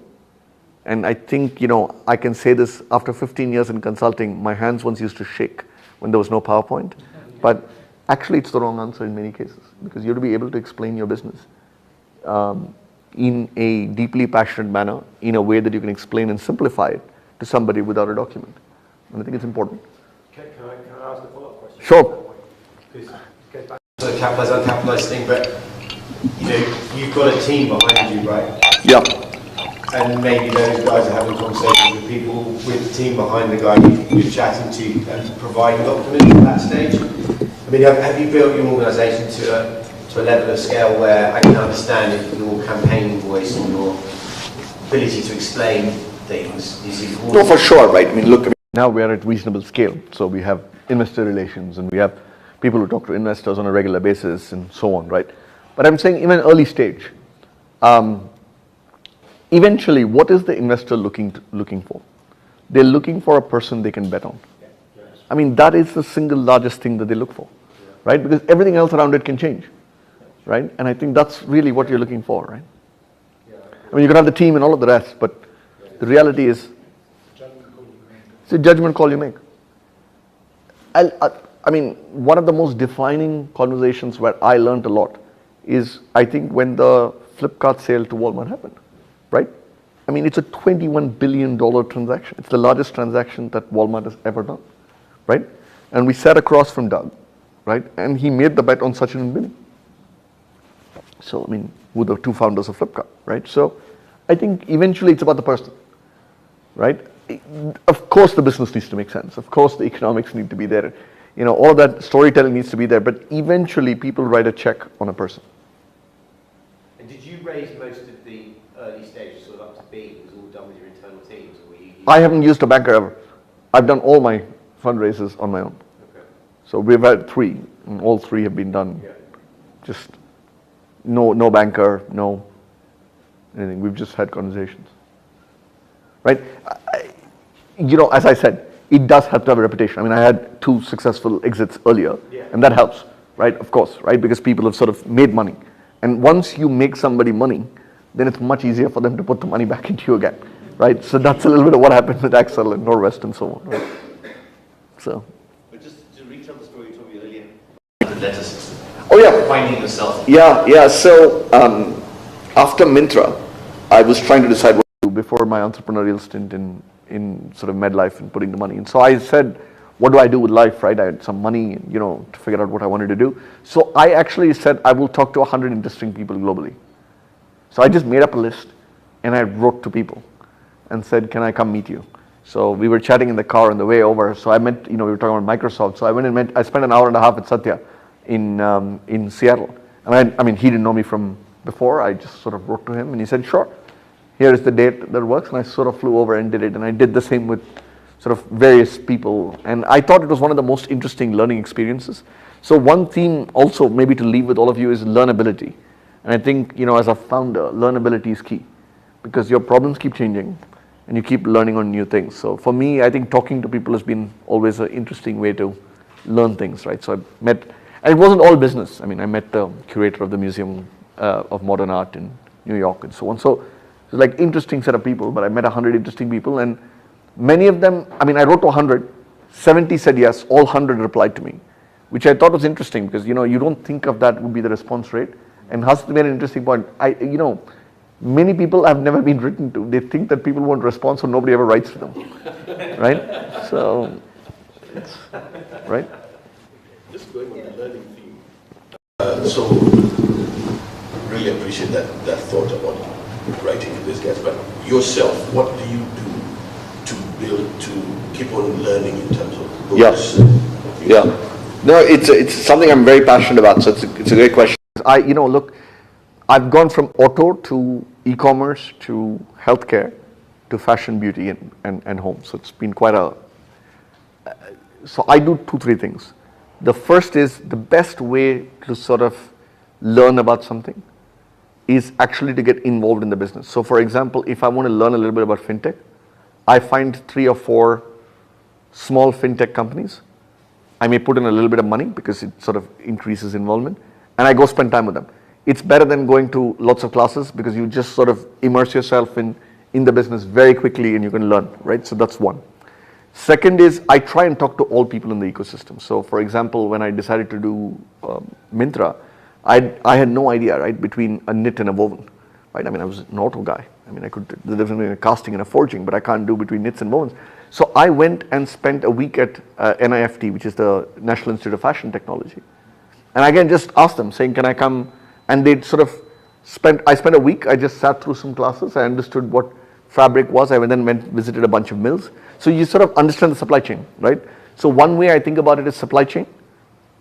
And I think, I can say this after 15 years in consulting, my hands once used to shake when there was no PowerPoint. But actually, it's the wrong answer in many cases, because you have to be able to explain your business in a deeply passionate manner, in a way that you can explain and simplify it to somebody without a document. And I think it's important. Can I ask a follow-up question? Sure. Because it goes back to the capitalized, uncapitalized thing, but you've got a team behind you, right? Yeah. And maybe those guys are having conversations with people with the team behind the guy you're chatting to and providing documents at that stage. I mean, have you built your organisation to a level of scale where I can understand if your campaign voice and your ability to explain things is important? No, for sure, right? I mean, look, now we are at reasonable scale. So we have investor relations and we have people who talk to investors on a regular basis and so on, right? But I'm saying even early stage, eventually, what is the investor looking for? They're looking for a person they can bet on. I mean, that is the single largest thing that they look for, right? Because everything else around it can change, right? And I think that's really what you're looking for, right? I mean, you can have the team and all of the rest, but the reality is, it's a judgment call you make. I mean, one of the most defining conversations where I learned a lot is, I think, when the Flipkart sale to Walmart happened. Right? I mean, it's a $21 billion transaction. It's the largest transaction that Walmart has ever done, right? And we sat across from Doug, right? And he made the bet on Sachin and Billy. So, I mean, who the two founders of Flipkart, right? So, I think eventually it's about the person, right? Of course, the business needs to make sense. Of course, the economics need to be there. All of that storytelling needs to be there. But eventually, people write a check on a person. And did you raise most of the early stage, sort of up to B, it was all done with your internal teams? Or were you I haven't used a banker ever. I've done all my fundraisers on my own. Okay. So we've had 3, and all 3 have been done. Yeah. Just no banker, no anything. We've just had conversations, right? As I said, it does have to have a reputation. I mean, I had 2 successful exits earlier, and that helps, right? Of course, right? Because people have sort of made money, and once you make somebody money, then it's much easier for them to put the money back into you again, right? So that's a little bit of what happened with Axel and Norwest and so on, right? So. But just to retell the story you told me earlier, the letter system. Oh yeah. Finding yourself. Yeah. So after Myntra, I was trying to decide what to do before my entrepreneurial stint in sort of MedLife and putting the money in. So I said, what do I do with life, right? I had some money, to figure out what I wanted to do. So I actually said, I will talk to 100 interesting people globally. So I just made up a list and I wrote to people and said, can I come meet you? So we were chatting in the car on the way over. So I met, we were talking about Microsoft. So I went and I spent an hour and a half with Satya in Seattle. And I mean, he didn't know me from before. I just sort of wrote to him and he said, sure, here is the date that works. And I sort of flew over and did it. And I did the same with sort of various people. And I thought it was one of the most interesting learning experiences. So one theme also maybe to leave with all of you is learnability. And I think, as a founder, learnability is key because your problems keep changing and you keep learning on new things. So for me, I think talking to people has been always an interesting way to learn things, right? So I met, and it wasn't all business. I mean, I met the curator of the Museum of Modern Art in New York and so on. So it was like interesting set of people, but I met 100 interesting people and many of them, I mean, I wrote to 100, 70 said yes, all 100 replied to me, which I thought was interesting because, you don't think of that would be the response rate. And Has made an interesting point. Many people have never been written to. They think that people won't respond, so nobody ever writes to them, right? So right? Just going on the learning theme. So, really appreciate that thought about writing to these guys. But yourself, what do you do to build, to keep on learning in terms of books? Yeah. No, it's something I'm very passionate about. So it's a great question. Look, I've gone from auto to e-commerce to healthcare to fashion, beauty, and home. So it's been quite a. So I do 2-3 things. The first is the best way to sort of learn about something is actually to get involved in the business. So for example, if I want to learn a little bit about fintech, I find 3 or 4 small fintech companies. I may put in a little bit of money because it sort of increases involvement, and I go spend time with them. It's better than going to lots of classes because you just sort of immerse yourself in the business very quickly and you can learn, right? So that's one. Second is I try and talk to all people in the ecosystem. So for example, when I decided to do Myntra, I had no idea, right, between a knit and a woven, right? I mean, I was an auto guy. I mean, I could do the difference between a casting and a forging, but I can't do between knits and wovens. So I went and spent a week at NIFT, which is the National Institute of Fashion Technology. And again, just asked them, saying, can I come? And they'd sort of I spent a week, I just sat through some classes, I understood what fabric was, I then visited a bunch of mills. So you sort of understand the supply chain, right? So one way I think about it is supply chain.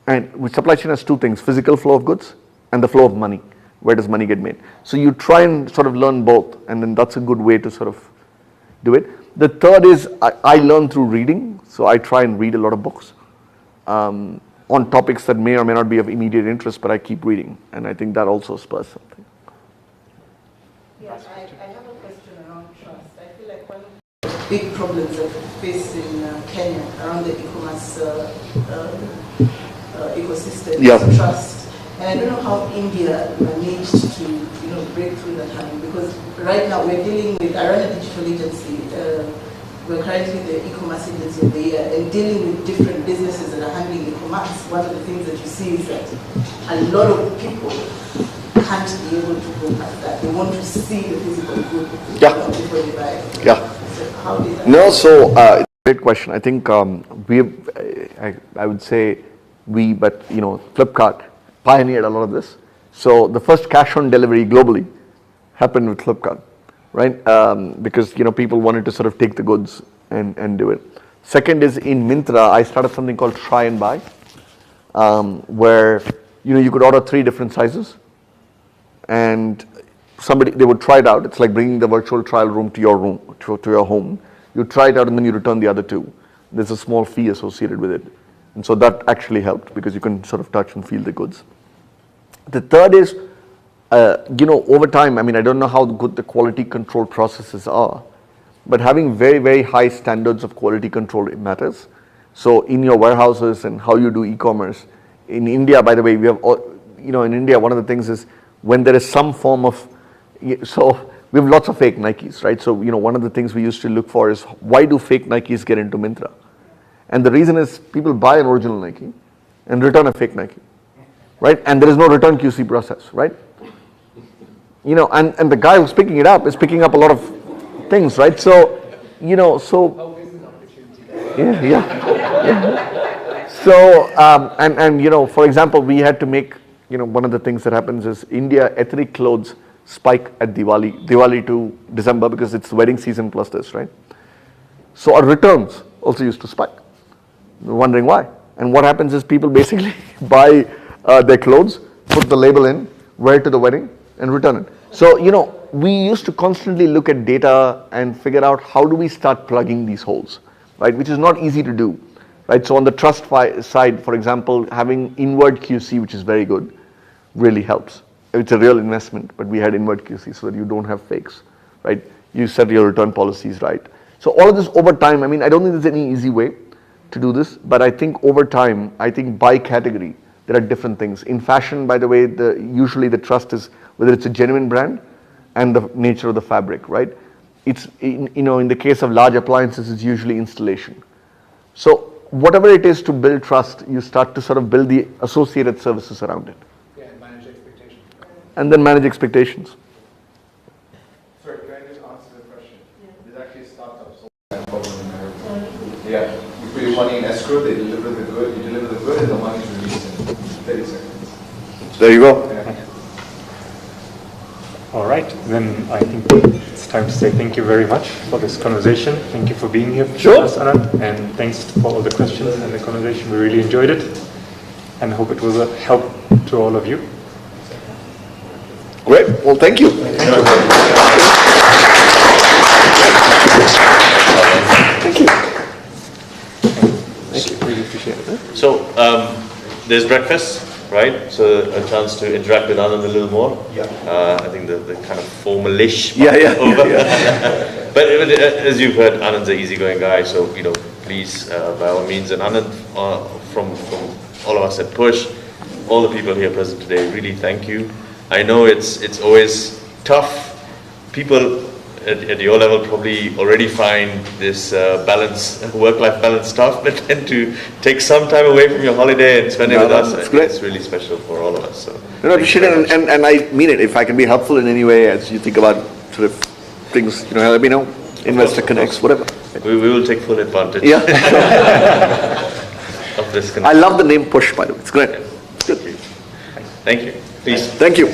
And with supply chain has 2 things, physical flow of goods and the flow of money. Where does money get made? So you try and sort of learn both, and then that's a good way to sort of do it. The third is I learn through reading, so I try and read a lot of books on topics that may or may not be of immediate interest, but I keep reading, and I think that also spurs something. Yeah, I have a question around trust. I feel like one of the big problems that we face in Kenya around the e-commerce ecosystem is trust. And I don't know how India managed to, break through that hurdle, because right now we're dealing with, I run a digital agency, we're currently the e-commerce agency of the year, and dealing with different businesses that are handling e-commerce. One of the things that you see is that a lot of people can't be able to go past that. They want to see the physical good before they buy it. Yeah. So how did that it's a great question. I think I would say Flipkart pioneered a lot of this. So the first cash on delivery globally happened with Flipkart, right? Because people wanted to sort of take the goods and do it. Second is in Myntra, I started something called Try and Buy, where you could order 3 different sizes, and they would try it out. It's like bringing the virtual trial room to your home. You try it out and then you return the other 2. There's a small fee associated with it, and so that actually helped because you can sort of touch and feel the goods. The third is, over time, I mean, I don't know how good the quality control processes are, but having very, very high standards of quality control, it matters. So in your warehouses and how you do e-commerce. In India, by the way, we have, in India, one of the things is when there is some form of, so we have lots of fake Nikes, right? So, one of the things we used to look for is why do fake Nikes get into Myntra? And the reason is people buy an original Nike and return a fake Nike, right? And there is no return QC process, right? And the guy who's picking it up is picking up a lot of things, right? So, So, for example, we had to make, one of the things that happens is India ethnic clothes spike at Diwali to December because it's the wedding season plus this, right? So our returns also used to spike. We're wondering why. And what happens is people basically buy their clothes, put the label in, wear it to the wedding, and return it. So, we used to constantly look at data and figure out how do we start plugging these holes, right? Which is not easy to do, right? So on the trust side, for example, having inward QC, which is very good, really helps. It's a real investment, but we had inward QC so that you don't have fakes, right? You set your return policies right. So all of this over time, I mean, I don't think there's any easy way to do this, but I think over time, I think by category, there are different things. In fashion, by the way, usually the trust is whether it's a genuine brand and the nature of the fabric, right? It's, in the case of large appliances, it's usually installation. So whatever it is to build trust, you start to sort of build the associated services around it. Yeah, and manage expectations. And then manage expectations. Sorry, can I just answer the question? Yeah. There's actually a startup. Yeah, we put your money in escrow, they deliver the good, you deliver the good, and the money is released in 30 seconds. There you go. All right, then I think it's time to say thank you very much for this conversation. Thank you for being here with us, Ananth, and thanks for all the questions and the conversation. We really enjoyed it, and hope it was a help to all of you. Great. Well, thank you. Thank you. Thank you. Really appreciate it. So there's breakfast, right? So a chance to interact with Ananth a little more. Yeah. I think the kind of formalish Yeah, yeah. over. But as you've heard, Anand's an easygoing guy, so please by all means, and Ananth from all of us at Push, all the people here present today, really thank you. I know it's always tough. People at your level probably already find this work-life balance tough, but then to take some time away from your holiday and spend it with us, it's really special for all of us. So I appreciate it, and I mean it. If I can be helpful in any way as you think about sort of things, let me know. Investor connects, whatever. We will take full advantage. Yeah. Of this connection. I love the name Push, by the way. It's great. Good. Thank you. Please. Thank you.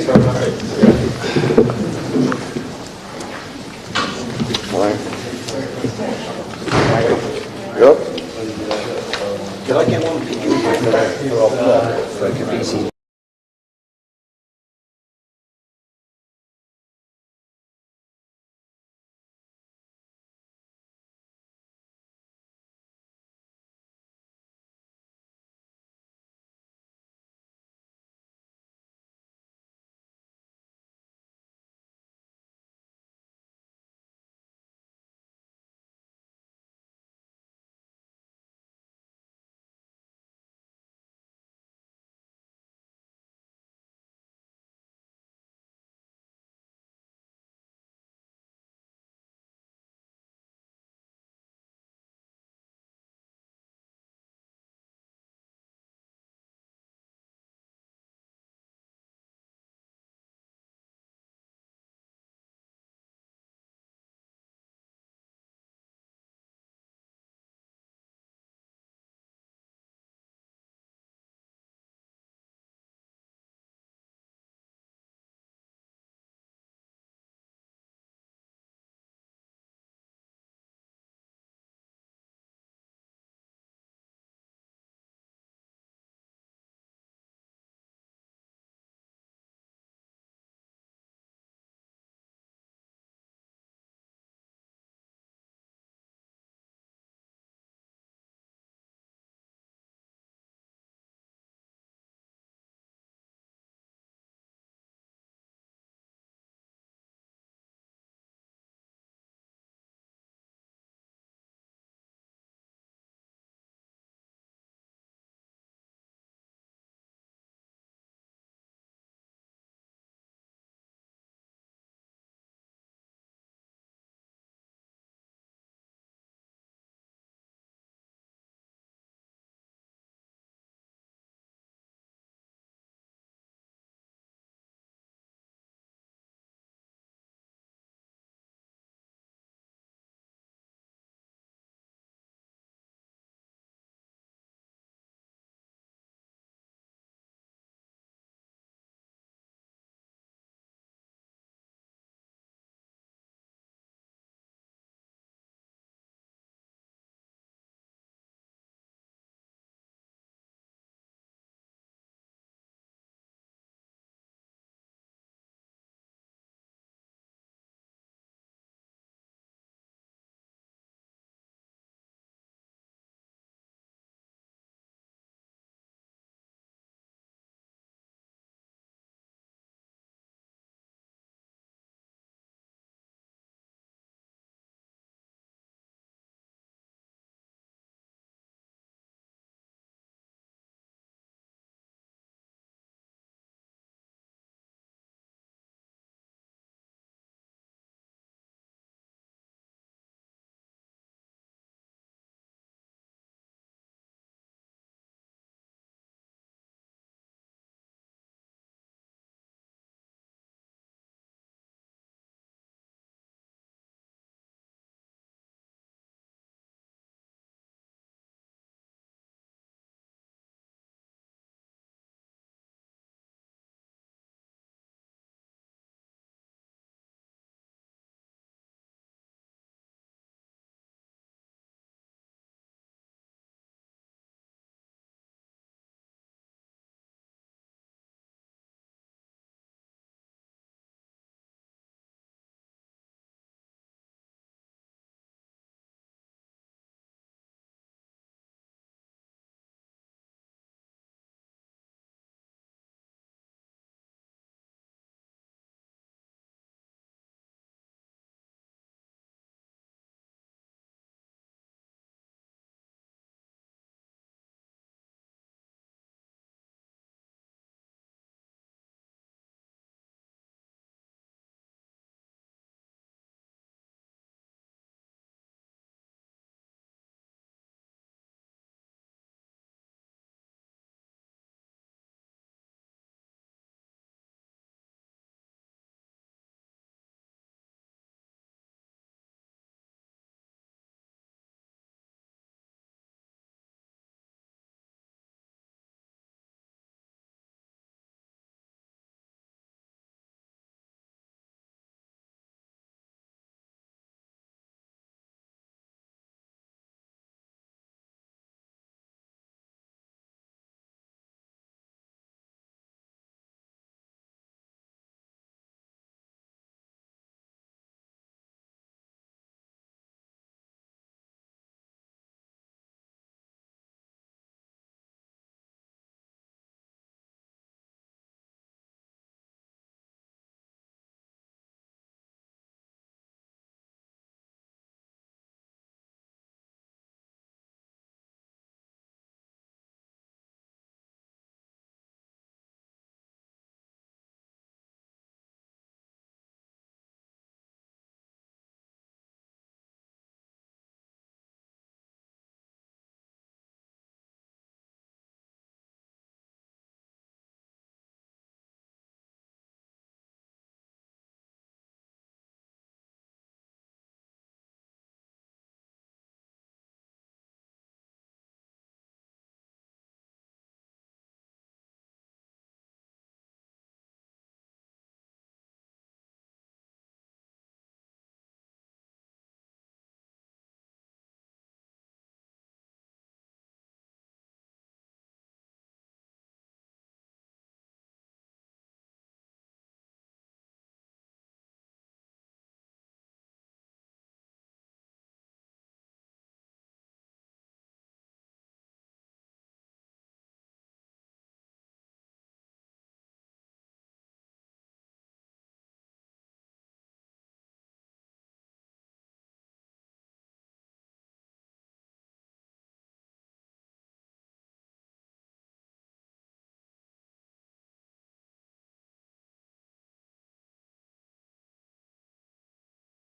Yep. Can I get one?